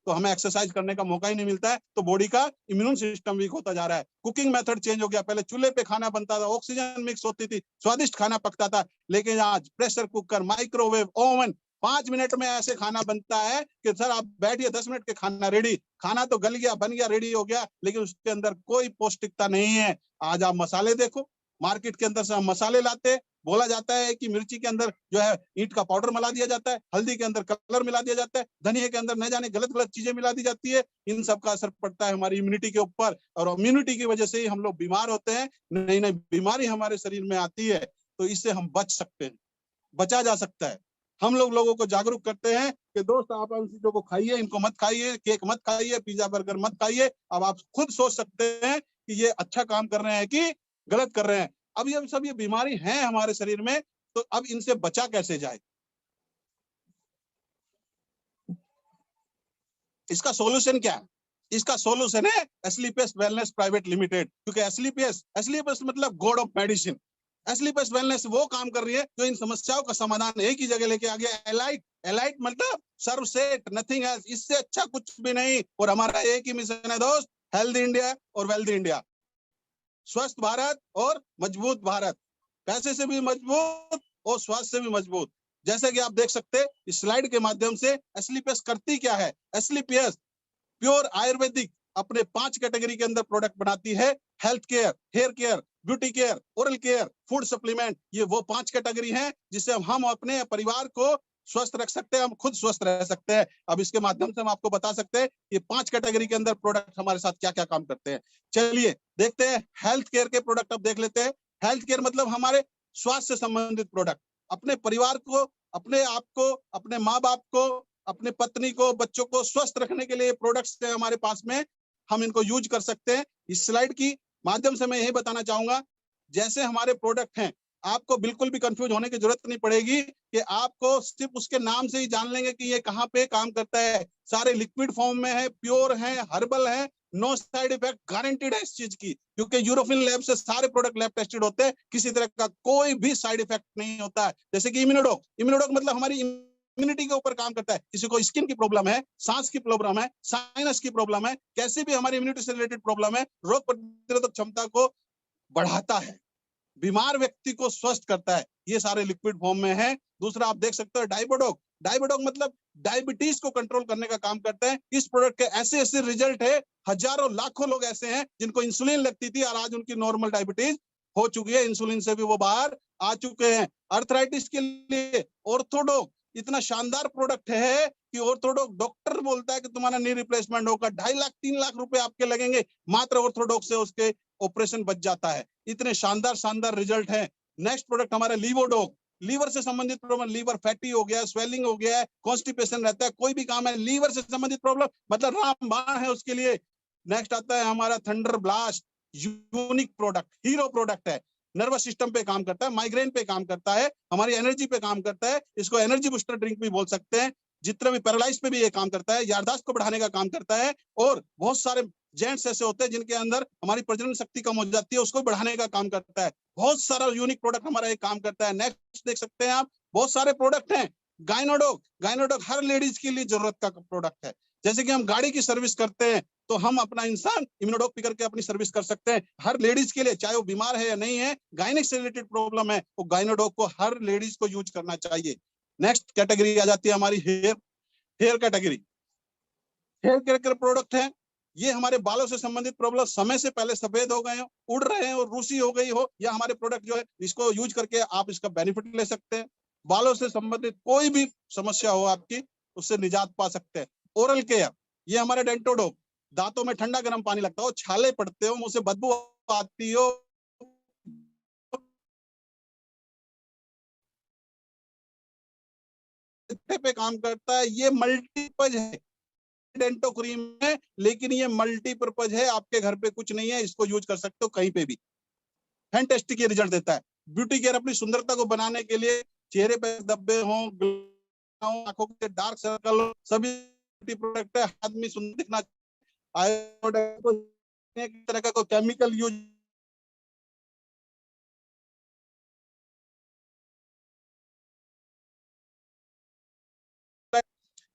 तो हमें एक्सरसाइज करने का मौका ही नहीं मिलता है, तो बॉडी का इम्यून सिस्टम वीक होता जा रहा है। कुकिंग मेथड चेंज हो गया, पहले चूल्हे पे खाना बनता था, ऑक्सीजन मिक्स होती थी, स्वादिष्ट खाना पकता था, लेकिन आज pressure cooker, microwave, oven, 5 minute में ऐसे खाना बनता है कि सर आप बैठिए, 10 मिनट के खाना रेडी, खाना तो गल गया, बन गया, रेडी हो गया, लेकिन उसके अंदर कोई पौष्टिकता नहीं है। आज आप मसाले देखो, मार्केट के अंदर से हम मसाले लाते, बोला जाता है कि मिर्ची के अंदर जो है ईंट का पाउडर मिला दिया जाता है, हल्दी के अंदर कलर मिला दिया जाता है, धनिया के अंदर न जाने गलत गलत चीजें मिला दी जाती है। इन सब का असर पड़ता है हमारी इम्यूनिटी के ऊपर, और इम्यूनिटी की वजह से ही हम लोग बीमार होते हैं, नई नई बीमारी हमारे शरीर में आती है। तो इससे हम बच सकते हैं, बचा जा सकता है। हम लोग लोगों को जागरूक करते हैं कि दोस्त आप इन चीजों को खाइए, इनको मत खाइए, केक मत खाइए, पिज्जा बर्गर मत खाइए। अब आप खुद सोच सकते हैं कि ये अच्छा काम कर रहे हैं कि गलत कर रहे हैं। अब ये सब ये बीमारी है हमारे शरीर में, तो अब इनसे बचा कैसे जाए? इसका सॉल्यूशन क्या है? इसका सॉल्यूशन है एस्लीपियस वेलनेस प्राइवेट लिमिटेड, क्योंकि एस्लीपियस मतलब गॉड ऑफ मेडिसिन। एस्लीपियस वेलनेस वो काम कर रही है जो इन समस्याओं का समाधान एक ही जगह लेके आ गया। एलाइट, एलाइट मतलब सर्वश्रेष्ठ, नथिंग एल्स, इससे अच्छा कुछ भी नहीं। और हमारा एक ही मिशन है दोस्त, हेल्दी इंडिया और वेल्दी इंडिया, स्वस्थ भारत और मजबूत भारत, पैसे से भी मजबूत और स्वास्थ्य से भी मजबूत। जैसे कि आप देख सकते हैं इस स्लाइड के माध्यम से, एस्लीपियस करती क्या है? एस्लीपियस प्योर आयुर्वेदिक अपने 5 कैटेगरी के अंदर प्रोडक्ट बनाती है। Health care, hair care, beauty care, oral care, food supplement, ये वो 5 कैटेगरी हैं जिससे हम अपने परिवार को स्वस्थ रख सकते हैं, हम खुद स्वस्थ रह सकते हैं। अब इसके माध्यम से हम आपको बता सकते हैं ये 5 कैटेगरी के अंदर प्रोडक्ट हमारे साथ क्या क्या काम करते हैं। चलिए देखते हैं हेल्थ केयर के प्रोडक्ट, अब देख लेते हैं। हेल्थ केयर मतलब हमारे स्वास्थ्य से संबंधित प्रोडक्ट, अपने परिवार को, अपने आप को, अपने माँ बाप को, अपने पत्नी को, बच्चों को स्वस्थ रखने के लिए प्रोडक्ट्स है हमारे पास में, हम इनको यूज कर सकते हैं। इस स्लाइड की माध्यम से मैं यही बताना चाहूंगा, जैसे हमारे प्रोडक्ट हैं, आपको बिल्कुल भी कंफ्यूज होने की जरूरत नहीं पड़ेगी कि आपको सिर्फ उसके नाम से ही जान लेंगे कि ये कहाँ पे काम करता है। सारे लिक्विड फॉर्म में है, प्योर है, हर्बल है, नो साइड इफेक्ट गारंटीड है इस चीज की, क्योंकि यूरोपियन लैब से सारे प्रोडक्ट लैब टेस्टेड होते हैं, किसी तरह का कोई भी साइड इफेक्ट नहीं होता है। जैसे कि इम्यूनोडॉक, इम्यूनोडॉक मतलब हमारी इम्यूनिटी के ऊपर काम करता है। किसी को स्किन की प्रॉब्लम है, सांस की प्रॉब्लम है, साइनस की प्रॉब्लम है, कैसी भी हमारी इम्यूनिटी से रिलेटेड प्रॉब्लम है, रोग प्रतिरोधक क्षमता को बढ़ाता है, बीमार व्यक्ति को स्वस्थ करता है, ये सारे लिक्विड फॉर्म में है। दूसरा आप देख सकते हो डाइबोडोक, डाइबोडोक मतलब डायबिटीज को कंट्रोल करने का काम करता है। इस प्रोडक्ट के ऐसे ऐसे रिजल्ट है, हजारों लाखों लोग ऐसे हैं जिनको इंसुलिन लगती थी और आज उनकी नॉर्मल डायबिटीज हो चुकी है, इंसुलिन से भी वो बाहर आ चुके हैं। अर्थराइटिस के लिए ऑर्थोडोक इतना शानदार प्रोडक्ट है कि ऑर्थोडोक डॉक्टर बोलता है कि तुम्हारा नी रिप्लेसमेंट होगा, 2.5 लाख 3 लाख रुपए आपके लगेंगे, मात्र ऑर्थोडोक से उसके ऑपरेशन बच जाता है। इतने शानदार शानदार रिजल्ट हैं। नेक्स्ट प्रोडक्ट हमारा लीवोडोक, लीवर से संबंधित प्रॉब्लम, लीवर फैटी हो गया, स्वेलिंग हो गया है, कॉन्स्टिपेशन रहता है, कोई भी काम है लीवर से संबंधित प्रॉब्लम मतलब रामबाण है उसके लिए। नेक्स्ट आता है हमारा thunder blast, unique product, hero product है, नर्वस सिस्टम पे काम करता है, माइग्रेन पे काम करता है, हमारी एनर्जी पे काम करता है, इसको एनर्जी बूस्टर ड्रिंक भी बोल सकते हैं। जितने भी पैरालाइज पे भी ये काम करता है, याददाश्त को बढ़ाने का काम करता है। और बहुत सारे जेंट्स ऐसे होते हैं जिनके अंदर हमारी प्रजनन शक्ति कम हो जाती है, उसको बढ़ाने का काम करता है। बहुत सारा यूनिक प्रोडक्ट हमारा ये काम करता है। नेक्स्ट देख सकते हैं आप, बहुत सारे प्रोडक्ट हैं गाइनोडॉक, गाइनोडॉक हर लेडीज के लिए जरूरत का प्रोडक्ट है। जैसे कि हम गाड़ी की सर्विस करते हैं तो हम अपना इंसान इम्यूनोडॉक पी करके अपनी सर्विस कर सकते हैं। हर लेडीज के लिए, चाहे वो बीमार है या नहीं है, गायनिक से रिलेटेड प्रॉब्लम है, वो गाइनोडॉक को हर लेडीज को यूज करना चाहिए। नेक्स्ट कैटेगरी आ जाती है हमारी hair, hair category. Hair care के प्रोडक्ट है, ये हमारे बालों से संबंधित प्रॉब्लम, समय से पहले सफेद हो गए हो, उड़ रहे हैं और रूसी हो गई हो, या हमारे प्रोडक्ट जो है इसको यूज करके आप इसका बेनिफिट ले सकते हैं। बालों से संबंधित कोई भी समस्या हो आपकी, उससे निजात पा सकते हैं। ओरल केयर, ये हमारे डेंटोडोक, दांतों में ठंडा गर्म पानी लगता हो, छाले पड़ते हो, मुंह से बदबू आती हो, पे काम करता है। ये मल्टीपर्पज है, डेंटो क्रीम है, लेकिन ये मल्टीपर्पज है, आपके घर पे कुछ नहीं है, इसको यूज कर सकते हो कहीं पे भी। फैंटास्टिक ये रिजल्ट देता है। ब्यूटी केयर अपनी सुंदरता को बनाने के लिए, चेहरे पे धब्बे हों, आंखों के डार्क सर्कल, सभी प्रोडक्ट है। आदमी सुंदर दिखना, एक तरह का कोई केमिकल यूज,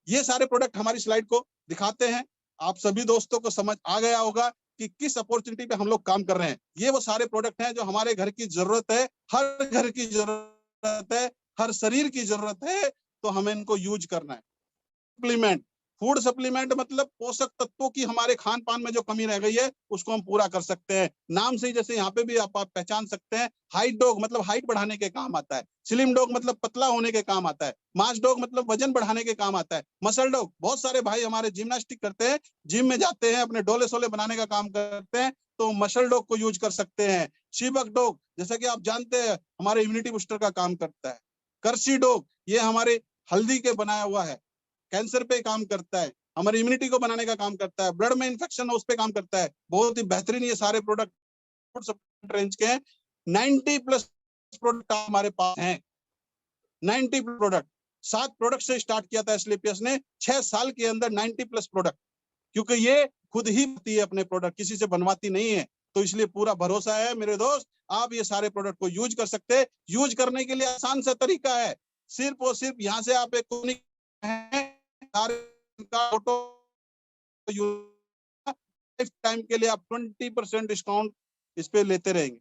ये सारे प्रोडक्ट हमारी स्लाइड को दिखाते हैं। आप सभी दोस्तों को समझ आ गया होगा कि किस अपॉर्चुनिटी पे हम लोग काम कर रहे हैं। ये वो सारे प्रोडक्ट हैं जो हमारे घर की जरूरत है, हर घर की जरूरत है, हर शरीर की जरूरत है, तो हमें इनको यूज करना है। सप्लीमेंट, फूड सप्लीमेंट मतलब पोषक तत्वों की हमारे खान पान में जो कमी रह गई है उसको हम पूरा कर सकते हैं। नाम से ही जैसे यहाँ पे भी आप पहचान सकते हैं, हाइट डॉग मतलब हाइट बढ़ाने के काम आता है, स्लिम डॉग मतलब पतला होने के काम आता है, मास डॉग मतलब वजन बढ़ाने के काम आता है, मसल डॉग, बहुत सारे भाई हमारे जिम्नास्टिक करते हैं, जिम में जाते हैं, अपने डोले सोले बनाने का काम करते हैं, तो मसल डॉग को यूज कर सकते हैं। शीबक डॉग, जैसा कि आप जानते हैं, हमारे इम्यूनिटी बूस्टर का काम करता है। कर्सी डॉग, ये हमारे हल्दी के बनाया हुआ है, कैंसर पे काम करता है, हमारी इम्यूनिटी को बनाने का काम करता है, ब्लड में इंफेक्शन हो उस पे काम करता है। बहुत ही बेहतरीन ये सारे प्रोडक्ट रेंज के हैं। 90 प्लस प्रोडक्ट हमारे पास हैं, 90 प्रोडक्ट। 7 प्रोडक्ट से स्टार्ट किया था एस्क्लेपियस ने, 6 साल के अंदर 90 प्लस प्रोडक्ट, क्योंकि ये खुद ही बनती है अपने प्रोडक्ट, किसी से बनवाती नहीं है, तो इसलिए पूरा भरोसा है मेरे दोस्त। आप ये सारे प्रोडक्ट को यूज कर सकते हैं। यूज करने के लिए आसान सा तरीका है, सिर्फ और सिर्फ यहाँ से आप एक फोटो, लाइफ टाइम के लिए आप 20% डिस्काउंट इस पे लेते रहेंगे।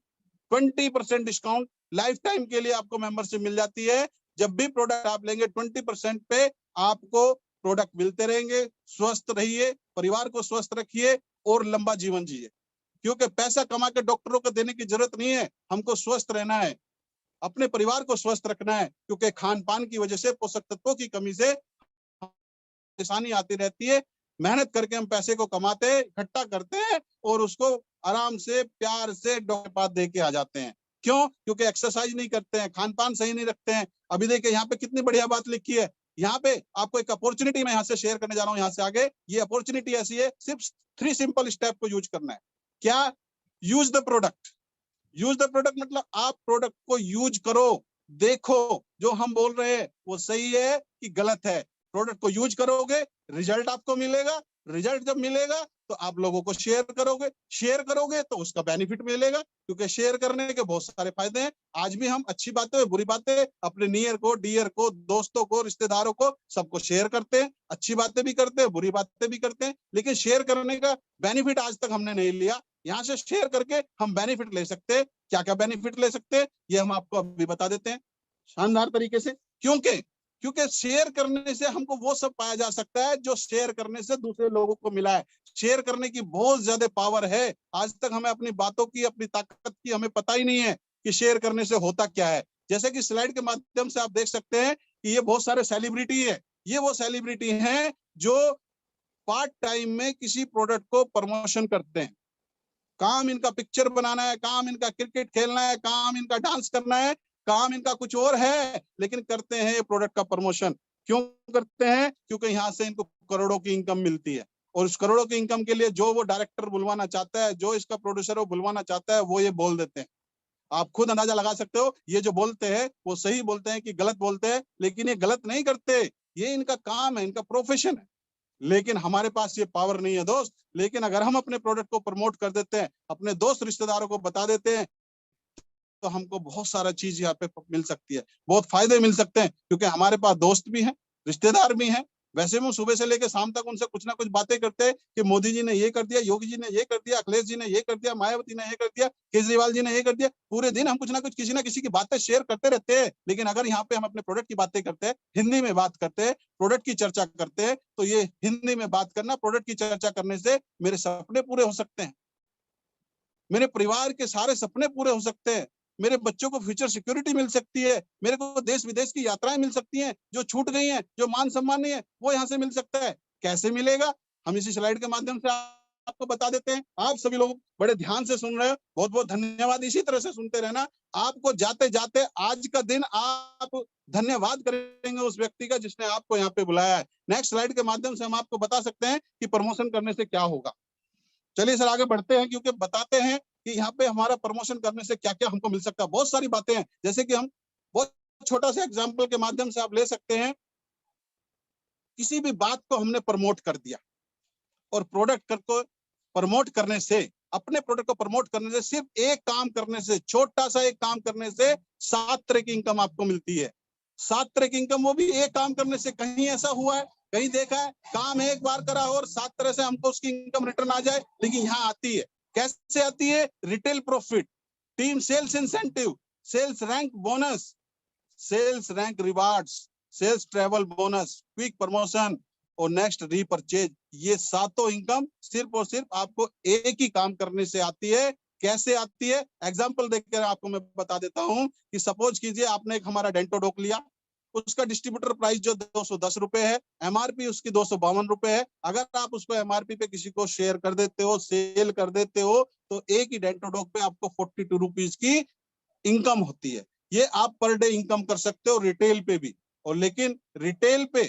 20% डिस्काउंट लाइफ टाइम के लिए आपको मेंबरशिप मिल जाती है। जब भी प्रोडक्ट आप लेंगे 20% पे आपको प्रोडक्ट मिलते रहेंगे। स्वस्थ रहिए, परिवार को स्वस्थ रखिए और लंबा जीवन जिए, क्योंकि पैसा कमा के डॉक्टरों को देने की जरूरत नहीं है, हमको स्वस्थ रहना है, अपने परिवार को स्वस्थ रखना है, क्योंकि खान पान की वजह से, पोषक तत्वों की कमी से परेशानी आती रहती है। मेहनत करके हम पैसे को कमाते हैं, इकट्ठा करते हैं और उसको आराम से प्यार से डॉक्टर पास दे के आ जाते हैं। क्यों? क्योंकि एक्सरसाइज नहीं करते हैं, खान पान सही नहीं रखते हैं। अभी देखिए यहाँ पे कितनी बढ़िया बात लिखी है, यहाँ पे आपको एक अपॉर्चुनिटी मैं यहाँ से शेयर करने जा रहा हूँ। यहाँ से आगे ये अपॉर्चुनिटी ऐसी है, सिर्फ 3 सिंपल स्टेप को यूज करना है। क्या? Use the product. Use the product मतलब आप प्रोडक्ट को यूज करो, देखो जो हम बोल रहे हैं वो सही है कि गलत है। प्रोडक्ट को यूज करोगे, रिजल्ट आपको मिलेगा, रिजल्ट जब मिलेगा तो आप लोगों को शेयर करोगे, शेयर करोगे तो उसका बेनिफिट मिलेगा, क्योंकि शेयर करने के बहुत सारे फायदे हैं। आज भी हम अच्छी बातें, बुरी बातें अपने नियर को, डियर को, दोस्तों को, रिश्तेदारों को, सबको शेयर करते हैं। अच्छी बातें भी करते हैं, बुरी बातें भी करते हैं, लेकिन शेयर करने का बेनिफिट आज तक हमने नहीं लिया। यहाँ से शेयर करके हम बेनिफिट ले सकते हैं। क्या क्या बेनिफिट ले सकते हैं ये हम आपको अभी बता देते हैं शानदार तरीके से। क्योंकि क्योंकि शेयर करने से हमको वो सब पाया जा सकता है जो शेयर करने से दूसरे लोगों को मिला है। शेयर करने की बहुत ज्यादा पावर है। आज तक हमें अपनी बातों की, अपनी ताकत की हमें पता ही नहीं है कि शेयर करने से होता क्या है। जैसे कि स्लाइड के माध्यम से आप देख सकते हैं कि ये बहुत सारे सेलिब्रिटी है। ये वो सेलिब्रिटी हैं जो पार्ट टाइम में किसी प्रोडक्ट को प्रमोशन करते हैं। काम इनका पिक्चर बनाना है, काम इनका क्रिकेट खेलना है, काम इनका डांस करना है, काम इनका कुछ और है, लेकिन करते हैं ये प्रोडक्ट का प्रमोशन। क्यों करते हैं? क्योंकि यहाँ से इनको करोड़ों की इनकम मिलती है, और उस करोड़ों की इनकम के लिए जो वो डायरेक्टर बुलवाना चाहता है, जो इसका प्रोड्यूसर वो बुलवाना चाहता है, वो ये बोल देते हैं। आप खुद अंदाजा लगा सकते हो, ये जो बोलते हैं वो सही बोलते हैं कि गलत बोलते हैं, लेकिन ये गलत नहीं करते, ये इनका काम है, इनका प्रोफेशन है। लेकिन हमारे पास ये पावर नहीं है दोस्त। लेकिन अगर हम अपने प्रोडक्ट को प्रमोट कर देते हैं, अपने दोस्त रिश्तेदारों को बता देते हैं, तो हमको बहुत सारा चीज यहाँ पे मिल सकती है, बहुत फायदे मिल सकते हैं, क्योंकि हमारे पास दोस्त भी हैं, रिश्तेदार भी हैं। वैसे में सुबह से लेकर शाम तक उनसे कुछ ना कुछ बातें करते हैं कि मोदी जी ने ये कर दिया, योगी जी ने ये कर दिया, अखिलेश जी ने ये कर दिया, मायावती ने ये कर दिया, केजरीवाल जी ने ये कर दिया। पूरे दिन हम कुछ ना कुछ किसी ना किसी की बातें शेयर करते रहते हैं। लेकिन अगर यहाँ पे हम अपने प्रोडक्ट की बातें करते हैं, हिंदी में बात करते हैं, प्रोडक्ट की चर्चा करते हैं, तो ये हिंदी में बात करना, प्रोडक्ट की चर्चा करने से मेरे सपने पूरे हो सकते हैं, मेरे परिवार के सारे सपने पूरे हो सकते हैं, मेरे बच्चों को फ्यूचर सिक्योरिटी मिल सकती है, मेरे को देश विदेश की यात्राएं मिल सकती हैं, जो छूट गई हैं, जो मान सम्मान नहीं है, वो यहाँ से मिल सकता है। कैसे मिलेगा, हम इसी स्लाइड के माध्यम से आपको बता देते हैं। आप सभी लोग बड़े ध्यान से सुन रहे हो, बहुत बहुत धन्यवाद। इसी तरह से सुनते रहना। आपको जाते जाते आज का दिन आप धन्यवाद करेंगे उस व्यक्ति का जिसने आपको यहाँ पे बुलाया है। नेक्स्ट स्लाइड के माध्यम से हम आपको बता सकते हैं कि प्रमोशन करने से क्या होगा। चलिए सर आगे बढ़ते हैं, क्योंकि बताते हैं कि यहाँ पे हमारा प्रमोशन करने से क्या क्या हमको मिल सकता है। बहुत सारी बातें हैं, जैसे कि हम बहुत छोटा सा एग्जांपल के माध्यम से आप ले सकते हैं। किसी भी बात को हमने प्रमोट कर दिया, और प्रोडक्ट को प्रमोट करने से, अपने प्रोडक्ट को प्रमोट करने से, सिर्फ एक काम करने से, छोटा सा एक काम करने से 7 तरह की इनकम आपको मिलती है। 7 तरह की इनकम, वो भी एक काम करने से। कहीं ऐसा हुआ है, कहीं देखा है, काम एक बार करा और 7 तरह से हमको उसकी इनकम रिटर्न आ जाए? लेकिन यहाँ आती है। कैसे आती है? Retail profit, team sales incentive, sales rank bonus, sales rank rewards, sales travel bonus, quick promotion और नेक्स्ट रीपरचेज। ये सातों इनकम सिर्फ और सिर्फ आपको एक ही काम करने से आती है। कैसे आती है? एग्जांपल देखकर आपको मैं बता देता हूं कि सपोज कीजिए आपने एक हमारा डेंटोडोक लिया, उसका डिस्ट्रीब्यूटर प्राइस जो 210 रुपए है, एमआरपी उसकी 252 रुपए है। अगर आप उसको एमआरपी पे किसी को शेयर कर देते हो, सेल कर देते हो, तो एक ही डेंटोडोक पे आपको 42 रुपीज की इनकम होती है। ये आप पर डे इनकम कर सकते हो रिटेल पे भी। और लेकिन रिटेल पे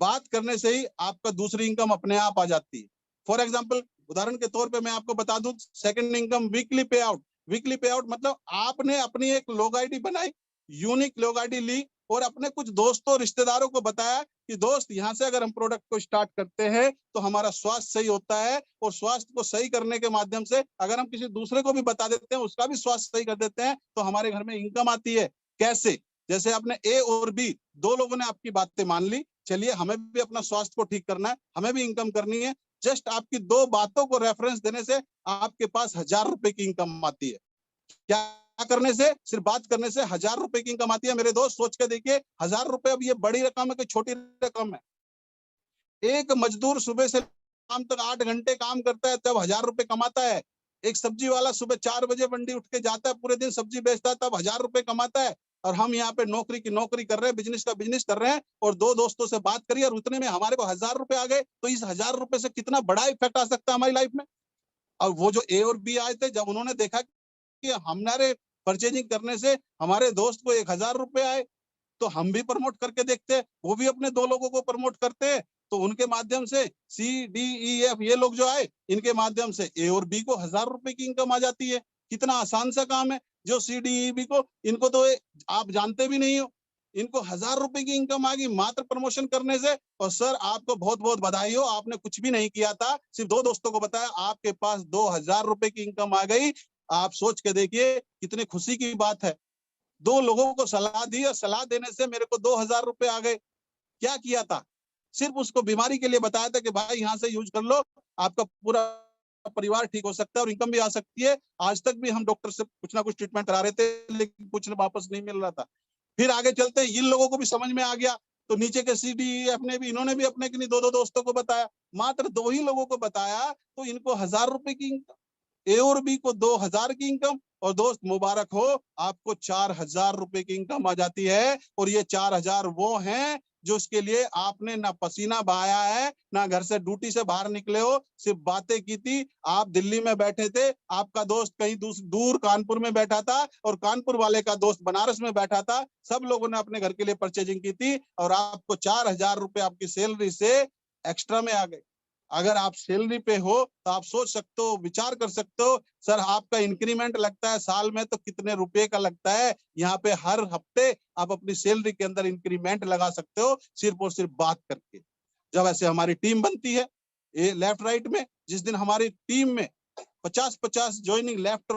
बात करने से ही आपका दूसरी इनकम अपने आप आ जाती है। फॉर एग्जांपल, उदाहरण के तौर पे मैं आपको बता दूं, सेकंड इनकम वीकली पे आउट। वीकली पे आउट मतलब आपने अपनी एक लोग आईडी बनाई, यूनिक लोग आईडी ली, और अपने कुछ दोस्तों रिश्तेदारों को बताया कि दोस्त यहाँ से अगर हम प्रोडक्ट को स्टार्ट करते हैं तो हमारा स्वास्थ्य सही होता है, और स्वास्थ्य को सही करने के माध्यम से अगर हम किसी दूसरे को भी बता देते हैं, उसका भी स्वास्थ्य सही कर देते हैं, तो हमारे घर में इनकम आती है। कैसे? जैसे आपने ए और बी, दो लोगों ने आपकी बातें मान ली, चलिए हमें भी अपना स्वास्थ्य को ठीक करना है, हमें भी इनकम करनी है। जस्ट आपकी दो बातों को रेफरेंस देने से आपके पास 1000 रुपए की इनकम आती है। क्या करने से? सिर्फ बात करने से 1000 रुपए की इनकम आती है। मेरे दोस्त सोच के देखिए, 1000 रुपए अब ये बड़ी रकम है कि छोटी रकम है? एक मजदूर सुबह से शाम तक 8 घंटे काम करता है, तब 1000 रुपए कमाता है। एक सब्जी वाला सुबह 4 बजे मंडी उठ के जाता है, पूरे दिन सब्जी बेचता है, तब 1000 रुपए कमाता है। और हम यहाँ पे नौकरी की नौकरी कर रहे हैं, बिजनेस का बिजनेस कर रहे हैं, और दो दोस्तों से बात करिए और उतने में हमारे को 1000 रुपए आ गए। तो इस 1000 रुपए से कितना बड़ा इफेक्ट आ सकता है हमारी लाइफ में। और वो जो ए और बी आए थे, जब उन्होंने देखा कि हमारे परचेजिंग करने से हमारे दोस्त को 1000 रुपए आए, तो हम भी प्रमोट करके देखते हैं। वो भी अपने दो लोगों को प्रमोट करते हैं, तो उनके माध्यम से सी डी ई एफ ये लोग जो आए, इनके माध्यम से ए और बी को 1000 रुपए की इनकम आ जाती है। कितना आसान सा काम है। जो सी डी ई बी को, इनको तो आप जानते भी नहीं हो, इनको 1000 रुपए की इनकम आ गई मात्र प्रमोशन करने से। और सर आपको बहुत बहुत बधाई हो, आपने कुछ भी नहीं किया था, सिर्फ दो दोस्तों को बताया, आपके पास 2000 रुपए की इनकम आ गई। आप सोच के देखिए कितनी खुशी की बात है। दो लोगों को सलाह दी और सलाह देने से मेरे को 2000 रुपए आ गए। क्या किया था? सिर्फ उसको बीमारी के लिए बताया था कि भाई यहाँ से यूज कर लो, आपका पूरा परिवार ठीक हो सकता है और इनकम भी आ सकती है। आज तक भी हम डॉक्टर से कुछ ना कुछ ट्रीटमेंट करा रहे थे, लेकिन कुछ वापस नहीं मिल रहा था। फिर आगे चलते इन लोगों को भी समझ में आ गया, तो नीचे के CDEF ने भी, इन्होंने भी अपने किन्हीं दो दोस्तों को बताया। मात्र दो ही लोगों को बताया, तो इनको 1000 रुपए की इनकम, ए और बी को 2000 की इनकम, और दोस्त मुबारक हो, आपको 4000 रुपए की इनकम आ जाती है। और ये 4000 वो हैं जो इसके लिए आपने ना पसीना बहाया है, ना घर से ड्यूटी से बाहर निकले हो, सिर्फ बातें की थी। आप दिल्ली में बैठे थे, आपका दोस्त कहीं दूर कानपुर में बैठा था, और कानपुर वाले का दोस्त बनारस में बैठा था। सब लोगों ने अपने घर के लिए परचेजिंग की थी, और आपको 4000 रुपए आपकी सैलरी से एक्स्ट्रा में आ गए। अगर आप सैलरी पे हो तो आप सोच सकते हो, विचार कर सकते हो, सर आपका इंक्रीमेंट लगता है साल में तो कितने रुपए का लगता है। यहाँ पे हर हफ्ते आप अपनी सैलरी के अंदर इंक्रीमेंट लगा सकते हो, सिर्फ और सिर्फ बात करके। जब ऐसे हमारी टीम बनती है ये लेफ्ट राइट में, जिस दिन हमारी टीम में 50-50 ज्वाइनिंग लेफ्ट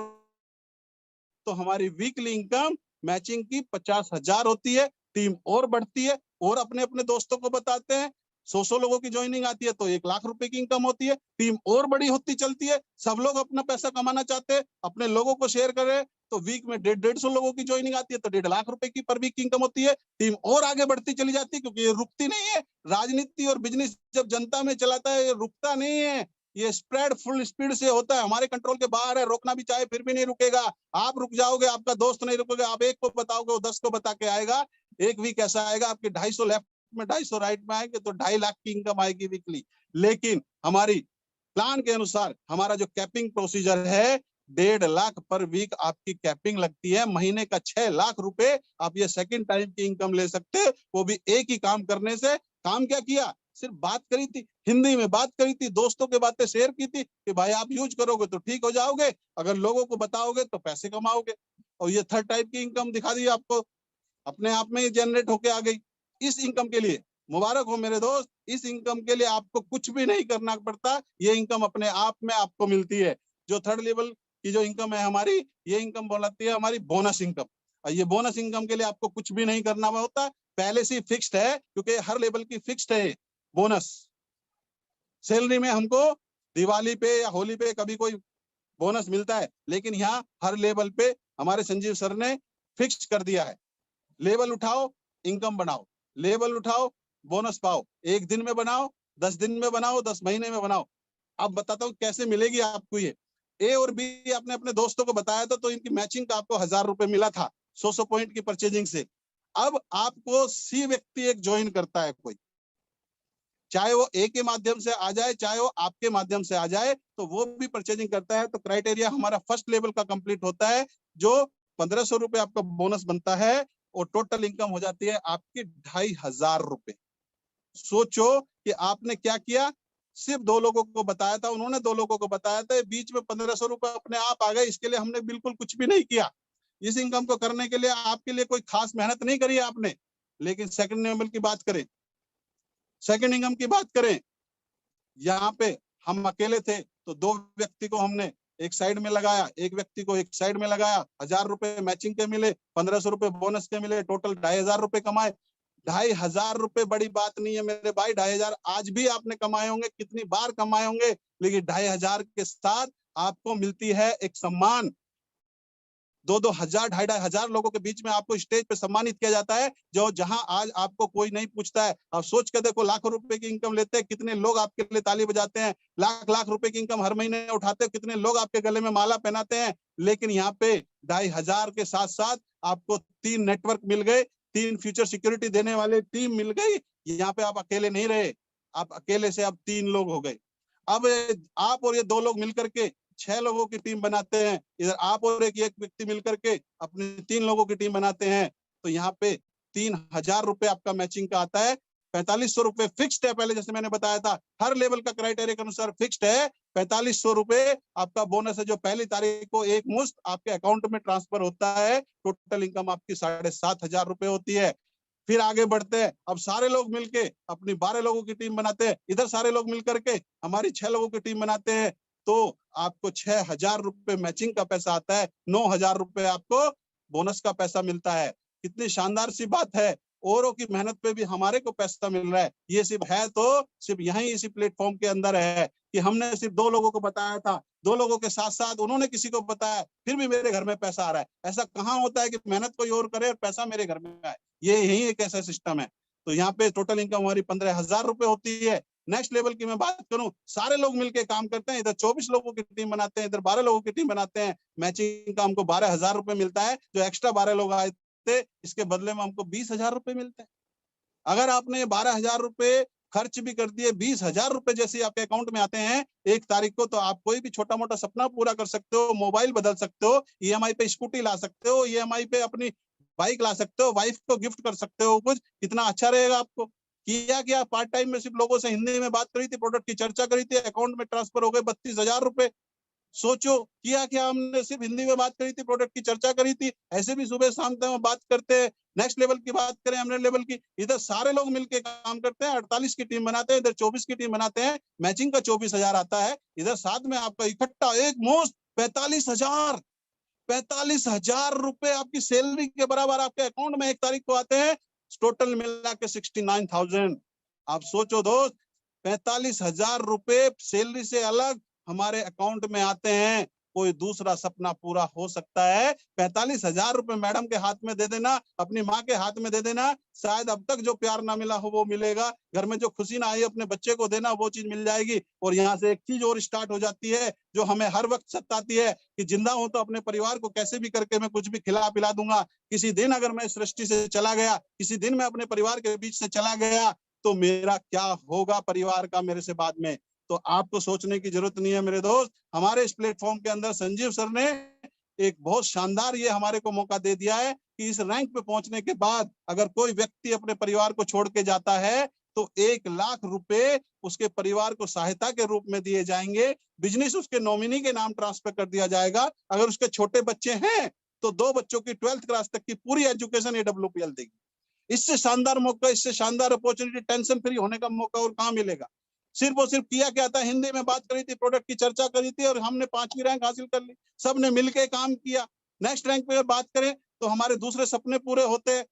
तो हमारी वीकली इनकम मैचिंग की 50,000 होती है। टीम और बढ़ती है और अपने अपने दोस्तों को बताते हैं। 100 लोगों की ज्वाइनिंग आती है तो 1 लाख रुपए की इनकम होती है। टीम और बड़ी होती चलती है, सब लोग अपना पैसा कमाना चाहते हैं, अपने लोगों को शेयर करें, तो वीक में 150 लोगों की ज्वाइनिंग आती है तो 1.5 लाख रुपए की पर वीक की इनकम होती है। टीम और आगे बढ़ती चली जाती है क्योंकि ये रुकती नहीं है। राजनीति और बिजनेस जब जनता में चलाता है ये रुकता नहीं है, ये स्प्रेड फुल स्पीड से होता है, हमारे कंट्रोल के बाहर है। रोकना भी चाहे फिर भी नहीं रुकेगा। आप रुक जाओगे, आपका दोस्त नहीं रुकेगा। आप एक को बताओगे वो 10 को बता के आएगा। एक वीक ऐसा आएगा आपके 250 लेफ्ट में 250 राइट में आएंगे तो 2.5 लाख की इनकम आएगी वीकली। लेकिन हमारी प्लान के अनुसार हमारा जो कैपिंग प्रोसीजर है 1.5 लाख पर वीक आपकी कैपिंग लगती है। महीने का 6 लाख रुपए आप ये सेकंड टाइम की इनकम ले सकते हैं, वो भी एक ही काम करने से। काम क्या किया, सिर्फ बात करी थी, हिंदी में बात करी थी, दोस्तों के बातें शेयर की थी कि भाई आप यूज करोगे तो ठीक हो जाओगे, अगर लोगों को बताओगे तो पैसे कमाओगे। और ये थर्ड टाइप की इनकम दिखा दी आपको, अपने आप में ही जनरेट होके आ गई। इस इनकम के लिए मुबारक हो मेरे दोस्त, इस इनकम के लिए आपको कुछ भी नहीं करना पड़ता, ये इनकम अपने आप में आपको मिलती है। जो थर्ड लेवल की जो इनकम है हमारी, ये इनकम बोलती है हमारी बोनस इनकम। और ये बोनस इनकम के लिए आपको कुछ भी नहीं करना होता, पहले से फिक्स्ड है, क्योंकि हर लेवल की फिक्स्ड है बोनस। सैलरी में हमको दिवाली पे या होली पे कभी कोई बोनस मिलता है, लेकिन यहाँ हर लेवल पे हमारे संजीव सर ने फिक्स कर दिया है। लेवल उठाओ इनकम बनाओ, लेवल उठाओ बोनस पाओ, 1 दिन में बनाओ, 10 दिन में बनाओ, 10 महीने में बनाओ। अब बताता हूँ कैसे मिलेगी आपको ये। ए और बी आपने अपने दोस्तों को बताया था तो इनकी मैचिंग का आपको 1000 रुपए मिला था 100 पॉइंट की परचेजिंग से। अब आपको सी व्यक्ति एक ज्वाइन करता है कोई, चाहे वो ए के माध्यम से आ जाए चाहे वो आपके माध्यम से आ जाए, तो वो भी परचेजिंग करता है। तो क्राइटेरिया हमारा फर्स्ट लेवल का कंप्लीट होता है, जो 1500 रुपए आपका बोनस बनता है और टोटल इनकम हो जाती है आपकी 2500 रुपए। सोचो कि आपने क्या किया, सिर्फ 2 लोगों को बताया था, उन्होंने 2 लोगों को बताया था, बीच में 1500 रुपए अपने आप आ गए। इसके लिए हमने बिल्कुल कुछ भी नहीं किया। इस इनकम को करने के लिए आपके लिए कोई खास मेहनत नहीं करी आपने। लेकिन सेकंड लेवल की बात करें, सेकंड इनकम की बात करें, यहाँ पे हम अकेले थे तो 2 व्यक्ति को हमने एक साइड में लगाया, एक व्यक्ति को एक साइड में लगाया, 1000 रुपए मैचिंग के मिले, 1500 रुपए बोनस के मिले, टोटल 2500 रुपए कमाए। 2500 रुपए बड़ी बात नहीं है मेरे भाई, 2500 आज भी आपने कमाए होंगे, कितनी बार कमाए होंगे, लेकिन 2500 के साथ आपको मिलती है एक सम्मान। 2-2 हजार 2,500 लोगों के बीच में आपको स्टेज पे सम्मानित किया जाता है, जो जहां आज आपको कोई नहीं पूछता है। आप सोच के देखो, लाखों रुपए की इनकम लेते हैं, कितने लोग आपके लिए ताली बजाते हैं। लाख लाख रुपए की इनकम हर महीने उठाते हैं, कितने लोग आपके गले में माला पहनाते हैं। लेकिन यहाँ पे 2500 के साथ साथ आपको 3 नेटवर्क मिल गए, 3 फ्यूचर सिक्योरिटी देने वाले टीम मिल गई। यहाँ पे आप अकेले नहीं रहे, आप अकेले से अब 3 लोग हो गए। अब आप और ये 2 लोग मिलकर के 6 लोगों की टीम बनाते हैं। इधर आप और एक व्यक्ति मिलकर के अपनी 3 लोगों की टीम बनाते हैं। तो यहाँ पे 3000 रुपए आपका मैचिंग का आता है। 4500 रुपए फिक्स्ड है, पहले जैसे मैंने बताया था, हर लेवल का क्राइटेरिया के अनुसार फिक्स्ड है। 4500 रुपए आपका बोनस है, जो पहली तारीख को एक मुश्त आपके अकाउंट में ट्रांसफर होता है। टोटल इनकम आपकी 7500 रुपए होती है। फिर आगे बढ़ते हैं, अब सारे लोग मिलके अपनी 12 लोगों की टीम बनाते हैं, इधर सारे लोग मिलकर के हमारी 6 लोगों की टीम बनाते हैं। तो आपको 6000 रुपए मैचिंग का पैसा आता है, 9000 रुपए आपको बोनस का पैसा मिलता है। कितनी शानदार सी बात है, औरों की मेहनत पे भी हमारे को पैसा मिल रहा है। ये सिर्फ है तो सिर्फ यहीं इसी प्लेटफॉर्म के अंदर है कि हमने सिर्फ 2 लोगों को बताया था, 2 लोगों के साथ साथ उन्होंने किसी को बताया, फिर भी मेरे घर में पैसा आ रहा है। ऐसा कहाँ होता है कि मेहनत कोई और करे और पैसा मेरे घर में आए, ये यही एक ऐसा सिस्टम है। तो यहाँ पे टोटल इनकम हमारी 15,000 रुपए होती है। नेक्स्ट लेवल की मैं बात करूं, सारे लोग मिलके काम करते हैं, इधर 24 लोगों की टीम बनाते हैं, इधर 12 लोगों की टीम बनाते हैं। मैचिंग का हमको 12,000 रुपए मिलता है, जो एक्स्ट्रा 12 लोग आए थे इसके बदले में हमको 20,000 रुपए मिलते हैं। अगर आपने 12,000 रुपए खर्च भी कर दिए, 20,000 रुपए जैसे आपके अकाउंट में आते हैं 1 तारीख को, तो आप कोई भी छोटा मोटा सपना पूरा कर सकते हो, मोबाइल बदल सकते हो, ईएमआई पे स्कूटी ला सकते हो, ईएमआई पे अपनी बाइक ला सकते हो, वाइफ को गिफ्ट कर सकते हो। कुछ कितना अच्छा रहेगा आपको। किया पार्ट टाइम में सिर्फ लोगों से हिंदी में बात करी थी, प्रोडक्ट की चर्चा करी थी, अकाउंट में ट्रांसफर हो गए 32,000 रुपए। सोचो किया क्या, हमने सिर्फ हिंदी में बात करी थी, प्रोडक्ट की चर्चा करी थी। ऐसे भी सुबह शाम तक हम बात करते हैं। नेक्स्ट लेवल की बात करें, हमने लेवल की, इधर सारे लोग मिलके काम करते हैं, 48 की टीम बनाते हैं, इधर 24 की टीम बनाते हैं। मैचिंग का 24,000 आता है, इधर साथ में आपका इकट्ठा एक मुश्त 45,000। 45,000 रुपए आपकी सैलरी के बराबर आपके अकाउंट में 1 तारीख को आते हैं। टोटल मिला के 69,000। आप सोचो दोस्त, 45,000 रुपए सैलरी से अलग हमारे अकाउंट में आते हैं। कोई दूसरा सपना पूरा हो सकता है? 45,000 रुपए मैडम के हाथ में दे देना, अपनी माँ के हाथ में दे देना, शायद अब तक जो प्यार ना मिला हो वो मिलेगा, घर में जो खुशी ना आई अपने बच्चे को देना वो चीज मिल जाएगी। और यहाँ से एक चीज और स्टार्ट हो जाती है जो हमें हर वक्त सताती है कि जिंदा हूं तो अपने परिवार को कैसे भी करके मैं कुछ भी खिला पिला दूंगा। किसी दिन अगर मैं सृष्टि से चला गया, किसी दिन मैं अपने परिवार के बीच से चला गया, तो मेरा क्या होगा परिवार का मेरे से बाद में। तो आपको सोचने की जरूरत नहीं है मेरे दोस्त। हमारे इस प्लेटफॉर्म के अंदर संजीव सर ने एक बहुत शानदार ये हमारे को मौका दे दिया है कि इस रैंक पे पहुंचने के बाद अगर कोई व्यक्ति अपने परिवार को छोड़ के जाता है तो 1 लाख रुपए उसके परिवार को सहायता के रूप में दिए जाएंगे। बिजनेस उसके नॉमिनी के नाम ट्रांसफर कर दिया जाएगा। अगर उसके छोटे बच्चे हैं तो 2 बच्चों की 12th क्लास तक की पूरी एजुकेशन AWPL देगी। इससे शानदार मौका, इससे शानदार अपॉर्चुनिटी, टेंशन फ्री होने का मौका और कहाँ मिलेगा। सिर्फ और सिर्फ किया क्या था, हिंदी में बात करी थी, प्रोडक्ट की चर्चा करी थी और हमने 5वीं रैंक हासिल कर ली। सबने मिलकर काम किया। नेक्स्ट रैंक पे बात करें तो हमारे दूसरे सपने पूरे होते हैं।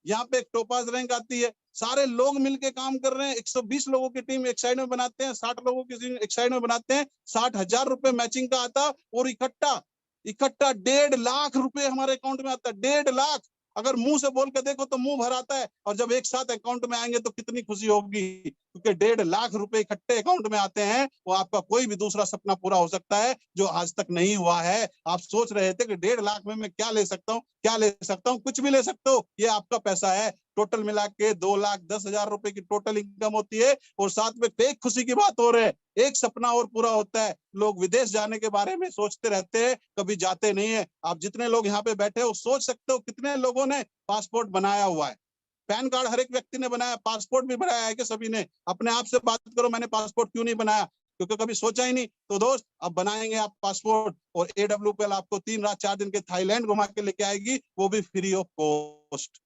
यहाँ पे एक टोपाज रैंक आती है, सारे लोग मिलके काम कर रहे हैं। 120 लोगों की टीम एक साइड में बनाते हैं, 60 लोगों की टीम एक साइड में बनाते हैं। 60,000 रुपए मैचिंग का आता और इकट्ठा इकट्ठा 1.5 लाख रुपए हमारे अकाउंट में आता है। 1.5 लाख अगर मुंह से बोल के देखो तो मुंह भर आता है, और जब एक साथ अकाउंट में आएंगे तो कितनी खुशी होगी, क्योंकि 1.5 लाख रुपए इकट्ठे अकाउंट में आते हैं। वो आपका कोई भी दूसरा सपना पूरा हो सकता है जो आज तक नहीं हुआ है। आप सोच रहे थे कि 1.5 लाख में मैं क्या ले सकता हूँ, क्या ले सकता हूँ, कुछ भी ले सकते हो, ये आपका पैसा है। टोटल मिला के 2,10,000 रुपए की टोटल इनकम होती है। और साथ में एक खुशी की बात हो रही है, एक सपना और पूरा होता है। लोग विदेश जाने के बारे में सोचते रहते हैं, कभी जाते नहीं है। आप जितने लोग यहाँ पे बैठे हो सोच सकते हो कितने लोगों ने पासपोर्ट बनाया हुआ है। पैन कार्ड हर एक व्यक्ति ने बनाया, पासपोर्ट भी बनाया है कि सभी ने? अपने आप से बात करो, मैंने पासपोर्ट क्यों नहीं बनाया? क्योंकि कभी सोचा ही नहीं। तो दोस्त अब बनाएंगे आप पासपोर्ट, और AWPL आपको 3 रात 4 दिन के थाईलैंड घुमा के लेके आएगी, वो भी फ्री ऑफ कॉस्ट।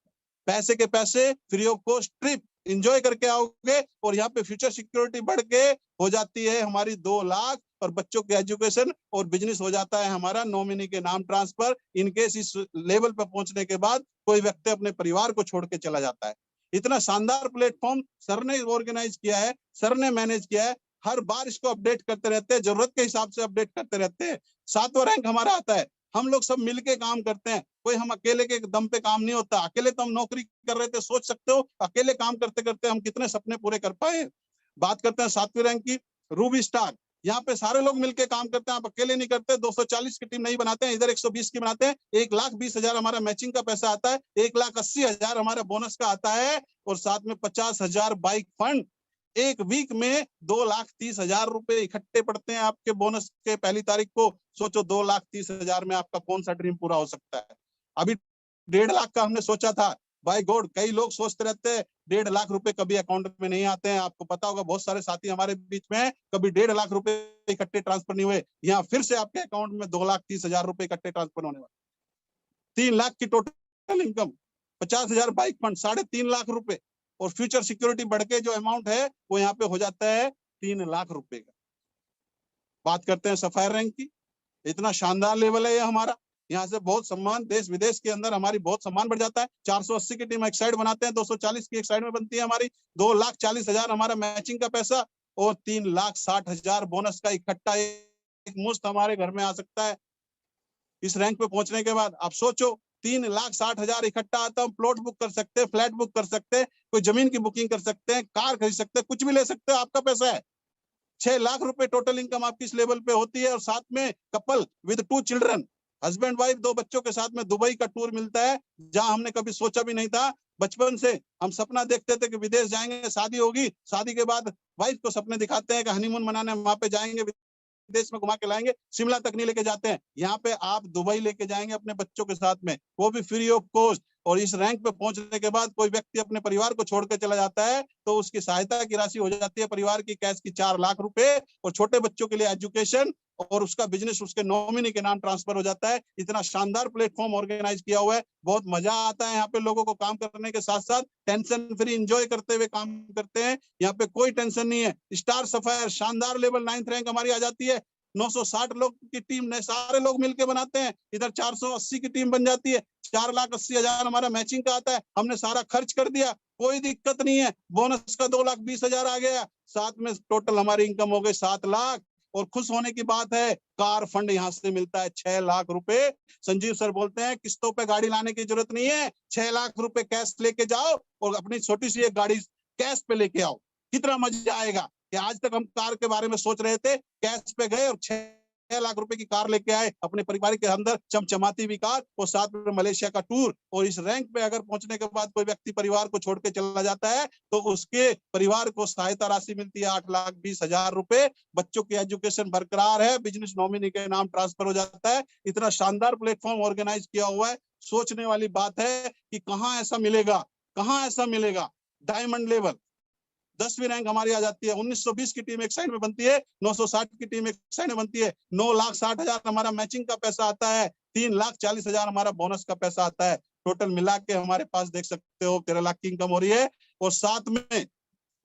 पैसे के पैसे, free of cost trip enjoy करके आओगे। और यहाँ पे फ्यूचर सिक्योरिटी बढ़ के हो जाती है हमारी 2 लाख, और बच्चों के एजुकेशन और बिजनेस हो जाता है हमारा नॉमिनी के नाम ट्रांसफर। इनकेस इस लेवल पर पहुंचने के बाद कोई व्यक्ति अपने परिवार को छोड़ के चला जाता है। इतना शानदार प्लेटफॉर्म सर ने ऑर्गेनाइज किया है, सर ने मैनेज किया है। हर बार इसको अपडेट करते रहते हैं, जरूरत के हिसाब से अपडेट करते रहते हैं। 7वां रैंक हमारा आता है, हम लोग सब मिलके काम करते हैं। कोई हम अकेले के दम पे काम नहीं होता। अकेले तो हम नौकरी कर रहे थे, सोच सकते हो अकेले काम करते करते हम कितने सपने पूरे कर पाए। बात करते हैं 7वीं रैंक की, रूबी स्टार। यहाँ पे सारे लोग मिलके काम करते हैं, आप अकेले नहीं करते। 240 की टीम नहीं बनाते हैं, इधर 120 की बनाते हैं। 1,20,000 हमारा मैचिंग का पैसा आता है, 1,80,000 हमारा बोनस का आता है, और साथ में 50,000 बाइक फंड। एक वीक में 2,30,000 रुपए इकट्ठे पड़ते हैं आपके बोनस के पहली तारीख को। सोचो 2,30,000 में आपका कौन सा ड्रीम पूरा हो सकता है? अभी 1.5 लाख का हमने सोचा था। बाय गॉड, कई लोग सोचते रहते हैं 1.5 लाख रुपए कभी अकाउंट में नहीं आते हैं। आपको पता होगा बहुत सारे साथी हमारे बीच में कभी 1.5 लाख रुपए इकट्ठे ट्रांसफर नहीं हुए। यहाँ फिर से आपके अकाउंट में 2,30,000 रुपए इकट्ठे ट्रांसफर होने वाले। 3 लाख की total income, 50,000 bike fund, 3.5 lakh रुपए, और फ्यूचर सिक्योरिटी बढ़ के जो अमाउंट है वो यहाँ पे हो जाता है 3 लाख रुपए का। बात करते हैं सफायर रैंक की। इतना शानदार लेवल है ये हमारा। यहाँ से बहुत सम्मान, देश विदेश के अंदर हमारी बहुत सम्मान बढ़ जाता है। 480 की टीम एक साइड बनाते हैं, 240 की एक साइड में बनती है हमारी। 2,40,000 हमारा मैचिंग का पैसा, और 3,60,000 बोनस का इकट्ठा एक मुश्त हमारे घर में आ सकता है इस रैंक पे पहुंचने के बाद। आप सोचो 3,60,000 इकट्ठा आता है, हम प्लॉट बुक कर सकते हैं, फ्लैट बुक कर सकते हैं, कोई जमीन की बुकिंग कर सकते हैं, कार खरीद सकते हैं, कुछ भी ले सकते हैं, आपका पैसा है। 6 लाख रुपए टोटल इनकम आपकी इस लेवल पे होती है। और साथ में couple with 2 children, husband wife 2 बच्चों के साथ में दुबई का टूर मिलता है, जहां हमने कभी सोचा भी नहीं था। बचपन से हम सपना देखते थे कि विदेश जाएंगे, शादी होगी, शादी के बाद वाइफ को सपने दिखाते हैं कि हनीमून मनाने वहां पे जाएंगे, देश में घुमा के लाएंगे, शिमला तक नहीं लेके जाते हैं। यहाँ पे आप दुबई लेके जाएंगे अपने बच्चों के साथ में, वो भी फ्री ऑफ कॉस्ट। और इस रैंक पे पहुंचने के बाद कोई व्यक्ति अपने परिवार को छोड़ के चला जाता है तो उसकी सहायता की राशि हो जाती है परिवार की कैश की 4 लाख रुपए, और छोटे बच्चों के लिए एजुकेशन और उसका बिजनेस उसके नॉमिनी के नाम ट्रांसफर हो जाता है। इतना शानदार प्लेटफॉर्म ऑर्गेनाइज किया हुआ है, बहुत मजा आता है यहाँ पे लोगों को काम करने के साथ साथ टेंशन फ्री एंजॉय करते हुए काम करते हैं। यहाँ पे कोई टेंशन नहीं है। स्टार सफायर शानदार लेवल 9th रैंक हमारी आ जाती है। 960 लोग की टीम ने सारे लोग मिलके बनाते हैं, इधर 480 की टीम बन जाती है, 4,80,000 हमारा मैचिंग का आता है, हमने सारा खर्च कर दिया, कोई दिक्कत नहीं है, बोनस का 2,20,000 आ गया, साथ में टोटल हमारी इनकम हो गई 7 लाख। और खुश होने की बात है, कार फंड यहाँ से मिलता है 6 लाख रुपए। संजीव सर बोलते हैं किस्तों पे गाड़ी लाने की जरूरत नहीं है, 6 लाख रुपए कैश लेके जाओ और अपनी छोटी सी एक गाड़ी कैश पे लेके आओ। कितना मजा आएगा कि आज तक हम कार के बारे में सोच रहे थे, कैश पे गए और 6 लाख रुपए की कार लेके आए, अपने परिवार के अंदर चमचमाती हुई कार और साथ में मलेशिया का टूर। और इस रैंक पे अगर पहुंचने के बाद कोई व्यक्ति परिवार को छोड़ के चला जाता है तो उसके परिवार को सहायता राशि मिलती है 8,20,000 रुपए। बच्चों की एजुकेशन बरकरार है, बिजनेस नॉमिनी के नाम ट्रांसफर हो जाता है। इतना शानदार प्लेटफॉर्म ऑर्गेनाइज किया हुआ है, सोचने वाली बात है कि कहाँ ऐसा मिलेगा, कहाँ ऐसा मिलेगा। डायमंड लेवल 10वीं रैंक हमारी आ जाती है, 1920 की टीम एक साइड में बनती है, 960 की टीम एक साइड में बनती है, 9,60,000 हमारा मैचिंग का पैसा आता है, 3,40,000 हमारा बोनस का पैसा आता है। टोटल मिला के हमारे पास देख सकते हो 13 लाख की इनकम हो रही है। और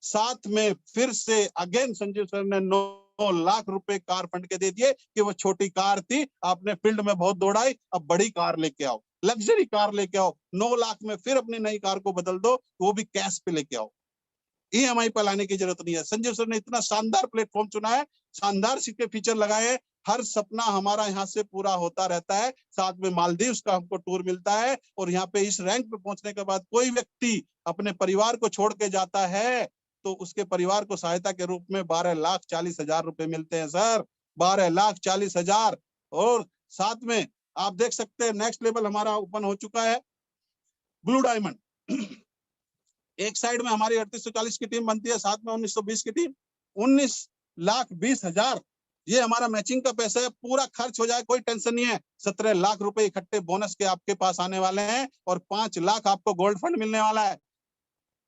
साथ में फिर से अगेन संजीव सर ने 9 लाख रुपए कार फंड के दे दिए कि वो छोटी कार थी, आपने फील्ड में बहुत दौड़ाई, अब बड़ी कार लेके आओ, लग्जरी कार लेके आओ, 9 लाख में फिर अपनी नई कार को बदल दो, वो भी कैश पे लेके आओ, ईएमआई पर लाने की जरूरत नहीं है। संजीव सर ने इतना शानदार प्लेटफॉर्म चुना है, शानदार इसके फीचर लगाए हैं, हर सपना हमारा यहाँ से पूरा होता रहता है। साथ में मालदीव का हमको टूर मिलता है। और यहाँ पे इस रैंक पे पहुंचने के बाद कोई व्यक्ति अपने परिवार को छोड़ के जाता है तो उसके परिवार को सहायता के रूप में 12,40,000 रुपए मिलते हैं सर, 12,40,000। और साथ में आप देख सकते हैं नेक्स्ट लेवल हमारा ओपन हो चुका है, ब्लू डायमंड। एक साइड में हमारी 3840 की टीम बनती है, साथ में 1920 की टीम, 19,20,000 ये हमारा मैचिंग का पैसा है, पूरा खर्च हो जाए कोई टेंशन नहीं है। 17 लाख रुपए इकट्ठे बोनस के आपके पास आने वाले हैं और 5 लाख आपको गोल्ड फंड मिलने वाला है।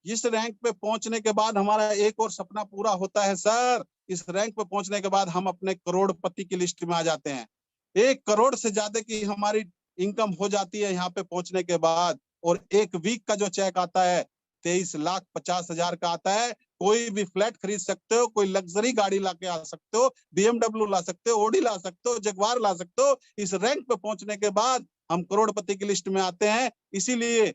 इस रैंक पे पहुंचने के बाद हमारा एक और सपना पूरा होता है सर, इस रैंक पे पहुंचने के बाद हम अपने करोड़पति की लिस्ट में आ जाते हैं। 1 करोड़ से ज्यादा की हमारी इनकम हो जाती है यहाँ पे पहुंचने के बाद। और एक वीक का जो चेक आता है 23,50,000 का आता है। कोई भी फ्लैट खरीद सकते हो, कोई लग्जरी गाड़ी लाके आ सकते हो, BMW ला सकते हो, ओडी ला सकते हो, जगवार ला सकते हो। इस रैंक पे पहुंचने के बाद हम करोड़पति की लिस्ट में आते हैं। इसीलिए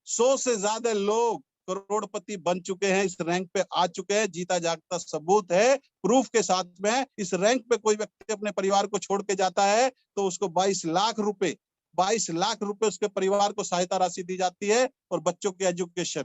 100 से ज्यादा लोग करोड़पति बन चुके हैं, इस रैंक पे आ चुके हैं, जीता जागता सबूत है, प्रूफ के साथ में। इस रैंक पे कोई व्यक्ति अपने परिवार को छोड़ के जाता है तो उसको 22 लाख रुपए उसके परिवार को सहायता राशि दी जाती है। और बच्चों के एजुकेशन,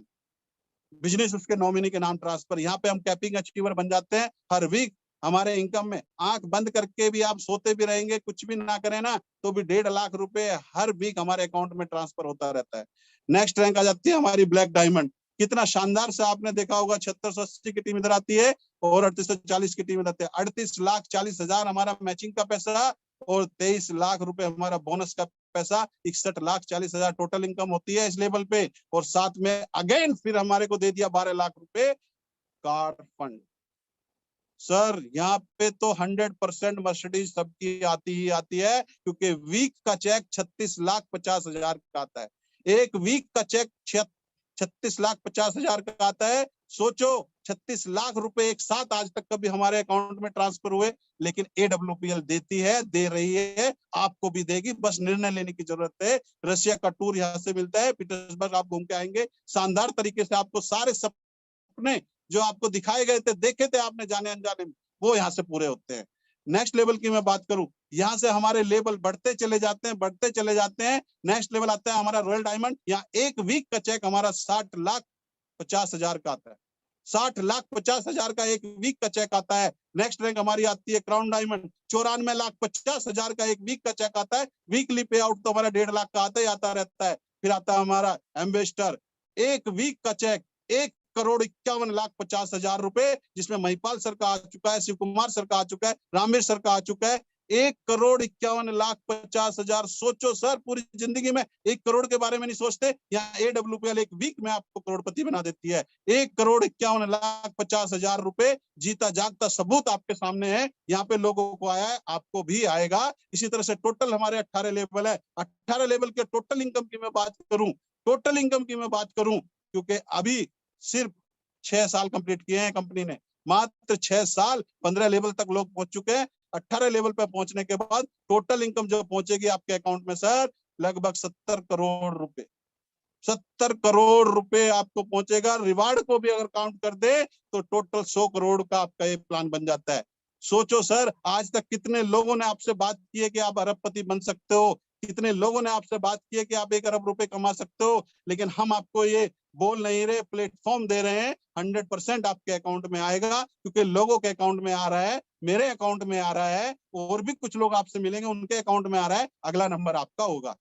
बिजनेस उसके नॉमिनी के नाम ट्रांसफर, यहाँ पे हम कैपिंग अचीवर बन जाते हैं। हर वीक हमारे इनकम में आंख बंद करके भी आप सोते भी रहेंगे, कुछ भी ना करें ना, तो भी 1.5 लाख रुपए हर वीक हमारे अकाउंट में ट्रांसफर होता रहता है। नेक्स्ट रैंक आ जाती है हमारी ब्लैक डायमंड। कितना शानदार से आपने देखा होगा, 7680 की टीम इधर आती है और 3840 की टीम इधर आती है। 38,40,000 हमारा मैचिंग का पैसा और 23 लाख रुपए हमारा बोनस का पैसा, 61,40,000 टोटल इनकम होती है इस लेवल पे। और साथ में अगेन फिर हमारे को दे दिया 12 लाख रुपए कार फंड। सर यहाँ पे तो 100% मर्सिडीज सबकी आती ही आती है, क्योंकि वीक का चेक 36,50,000 का आता है। एक वीक का चेक 36,50,000 का आता है। सोचो 36 लाख रुपए एक साथ आज तक कभी हमारे अकाउंट में ट्रांसफर हुए, लेकिन AWPL देती है, दे रही है, आपको भी देगी, बस निर्णय लेने की जरूरत है। रशिया का टूर यहाँ से मिलता है, पीटर्सबर्ग आप घूम के आएंगे, शानदार तरीके से आपको सारे सपने जो आपको दिखाए गए थे, देखे थे आपने जाने अनजाने में, वो यहाँ से पूरे होते हैं। नेक्स्ट लेवल की मैं बात करूं, यहाँ से हमारे लेवल बढ़ते चले जाते हैं। नेक्स्ट लेवल आता है हमारा रॉयल डायमंड। यहाँ एक वीक का चेक हमारा 60,50,000 का आता है, 60,50,000 का एक वीक का चेक आता है। नेक्स्ट रैंक हमारी आती है क्राउन डायमंड, 94,50,000 का एक वीक का चेक आता है। वीकली पे आउट तो हमारा 1.5 लाख का आता ही आता रहता है। फिर आता है हमारा एम्बेसडर, एक वीक का चेक 1,51,50,000 रुपए, जिसमें महिपाल सर का आ चुका है, शिव कुमार सर का आ चुका है, रामेश सर का आ चुका है। 1,51,50,000। सोचो सर, पूरी जिंदगी में 1 करोड़ के बारे में नहीं सोचते, यहाँ AWPL एक वीक में आपको करोड़पति बना देती है। 1,51,50,000 रुपए, जीता जागता सबूत आपके सामने है। यहाँ पे लोगों को आया है, आपको भी आएगा। इसी तरह से टोटल हमारे 18 लेवल है। 18 लेवल के टोटल इनकम की मैं बात करूं, क्योंकि अभी सिर्फ 6 साल कंप्लीट किए हैं कंपनी ने, मात्र 6 साल, 15 लेवल तक लोग पहुंच चुके हैं। 18 लेवल पे पहुंचने के बाद टोटल इनकम जो पहुंचेगी आपके अकाउंट में सर, लगभग 70 करोड़ रुपए। 70 करोड़ रुपए आपको पहुंचेगा। रिवार्ड को भी अगर काउंट कर दे तो टोटल 100 करोड़ का आपका ये प्लान बन जाता है। सोचो सर, आज तक कितने लोगों ने आपसे बात की है कि आप अरबपति बन सकते हो, कितने लोगों ने आपसे बात की है कि आप 1 अरब रुपए कमा सकते हो, लेकिन हम आपको ये बोल नहीं रहे, प्लेटफॉर्म दे रहे हैं। 100% आपके अकाउंट में आएगा, क्योंकि लोगों के अकाउंट में आ रहा है, मेरे अकाउंट में आ रहा है, और भी कुछ लोग आपसे मिलेंगे उनके अकाउंट में आ रहा है। अगला नंबर आपका होगा।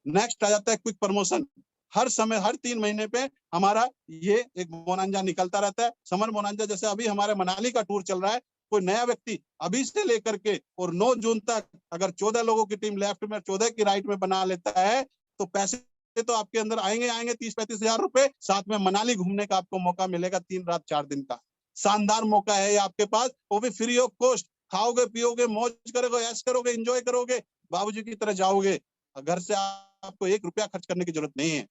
नेक्स्ट आ जाता है क्विक प्रमोशन। हर समय, हर 3 महीने पे हमारा ये एक बोनांजा निकलता रहता है, समर बोनांजा। जैसे अभी हमारे मनाली का टूर चल रहा है, कोई नया व्यक्ति अभी से लेकर के और 9 जून तक अगर 14 लोगों की टीम लेफ्ट में 14 की राइट में बना लेता है, तो पैसे तो आपके अंदर आएंगे 30-35 हजार रुपए। साथ में मनाली घूमने का आपको मौका मिलेगा 3 रात 4 दिन का। शानदार मौका है ये आपके पास, वो भी फ्री ऑफ कॉस्ट। खाओगे पियोगे, मौज करोगे, ऐश करोगे, एंजॉय करोगे, बाबूजी की तरह जाओगे। घर से आपको 1 रुपया खर्च करने की जरूरत नहीं है।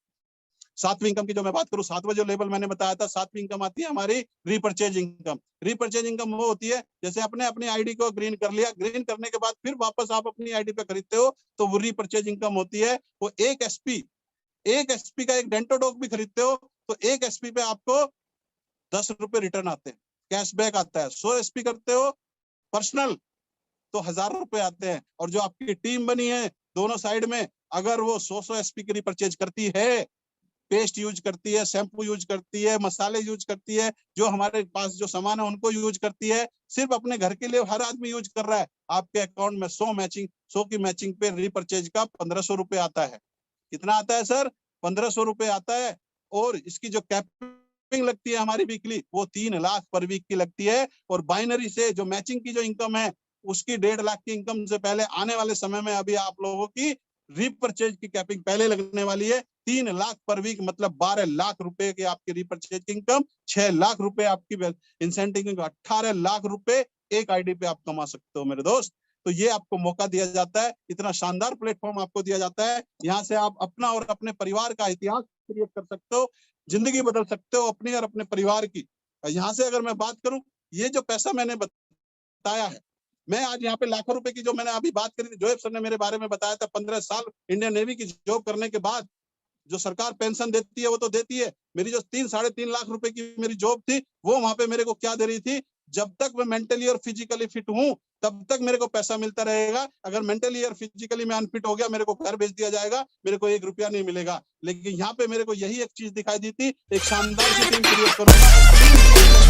7वीं इनकम की जो मैं बात करूं, 7वां जो लेवल मैंने बताया था, 7वीं इनकम आती है हमारी रीपर्चेज इनकम। रीपर्चेज इनकम वो होती है, जैसे आपने अपनी आईडी को ग्रीन कर लिया, ग्रीन करने के बाद फिर वापस आप अपनी आईडी पे खरीदते हो, तो वो रीपर्चेज इनकम होती है। वो 1 एसपी का एक डेंटोडॉग भी खरीदते हो, तो 1 एसपी पे आपको 10 रुपए रिटर्न आते हैं, कैशबैक आता है। 100 एसपी करते हो पर्सनल, तो 1000 रुपए आते हैं। और जो आपकी टीम बनी है दोनों साइड में, अगर वो 100 एसपी की रिपर्चेज करती है, पेस्ट यूज करती है, शैम्पू यूज करती है, मसाले यूज करती है, जो हमारे पास जो सामान है उनको यूज करती है, सिर्फ अपने घर के लिए हर आदमी यूज कर रहा है, आपके अकाउंट में 100 की मैचिंग पे रीपर्चेज का 1500 रुपए आता है। कितना आता है सर? 1500 रुपए आता है। और इसकी जो कैपिंग लगती है हमारी वीकली, वो 3 लाख पर वीक की लगती है। और बाइनरी से जो मैचिंग की जो इनकम है, उसकी 1.5 लाख की इनकम से पहले आने वाले समय में अभी आप लोगों की रीपर्चेज की कैपिंग पहले लगने वाली है। 3 लाख पर वीक मतलब 12 लाख रुपए की आपकी रीपर्चेज की इनकम, 6 लाख रुपए आपकी इंसेंटिव, 18 लाख रुपए एक आईडी पे आप कमा सकते हो मेरे दोस्त। तो ये आपको मौका दिया जाता है, इतना शानदार प्लेटफॉर्म आपको दिया जाता है। यहाँ से आप अपना और अपने परिवार का इतिहास क्रिएट कर सकते हो, जिंदगी बदल सकते हो अपनी और अपने परिवार की। यहाँ से अगर मैं बात करूं, ये जो पैसा मैंने बताया है, मैं आज यहाँ पे लाखों रुपए की जो मैंने अभी बात करी थी, जोएब सर ने मेरे बारे में बताया था, 15 साल इंडियन नेवी की जॉब करने के बाद जो सरकार पेंशन देती है वो तो देती है। मेरी जो 3-3.5 लाख रुपए की मेरी जॉब थी, वो वहां पे मेरे को क्या दे रही थी? जब तक मैं मेंटली और फिजिकली फिट हूं, तब तक मेरे को पैसा मिलता रहेगा। अगर मेंटली और फिजिकली मैं अनफिट हो गया, मेरे को घर भेज दिया जाएगा, मेरे को 1 रुपया नहीं मिलेगा। लेकिन यहाँ पे मेरे को यही एक चीज दिखाई दी थी, एक शानदार सी टीम क्रिएट करूंगा।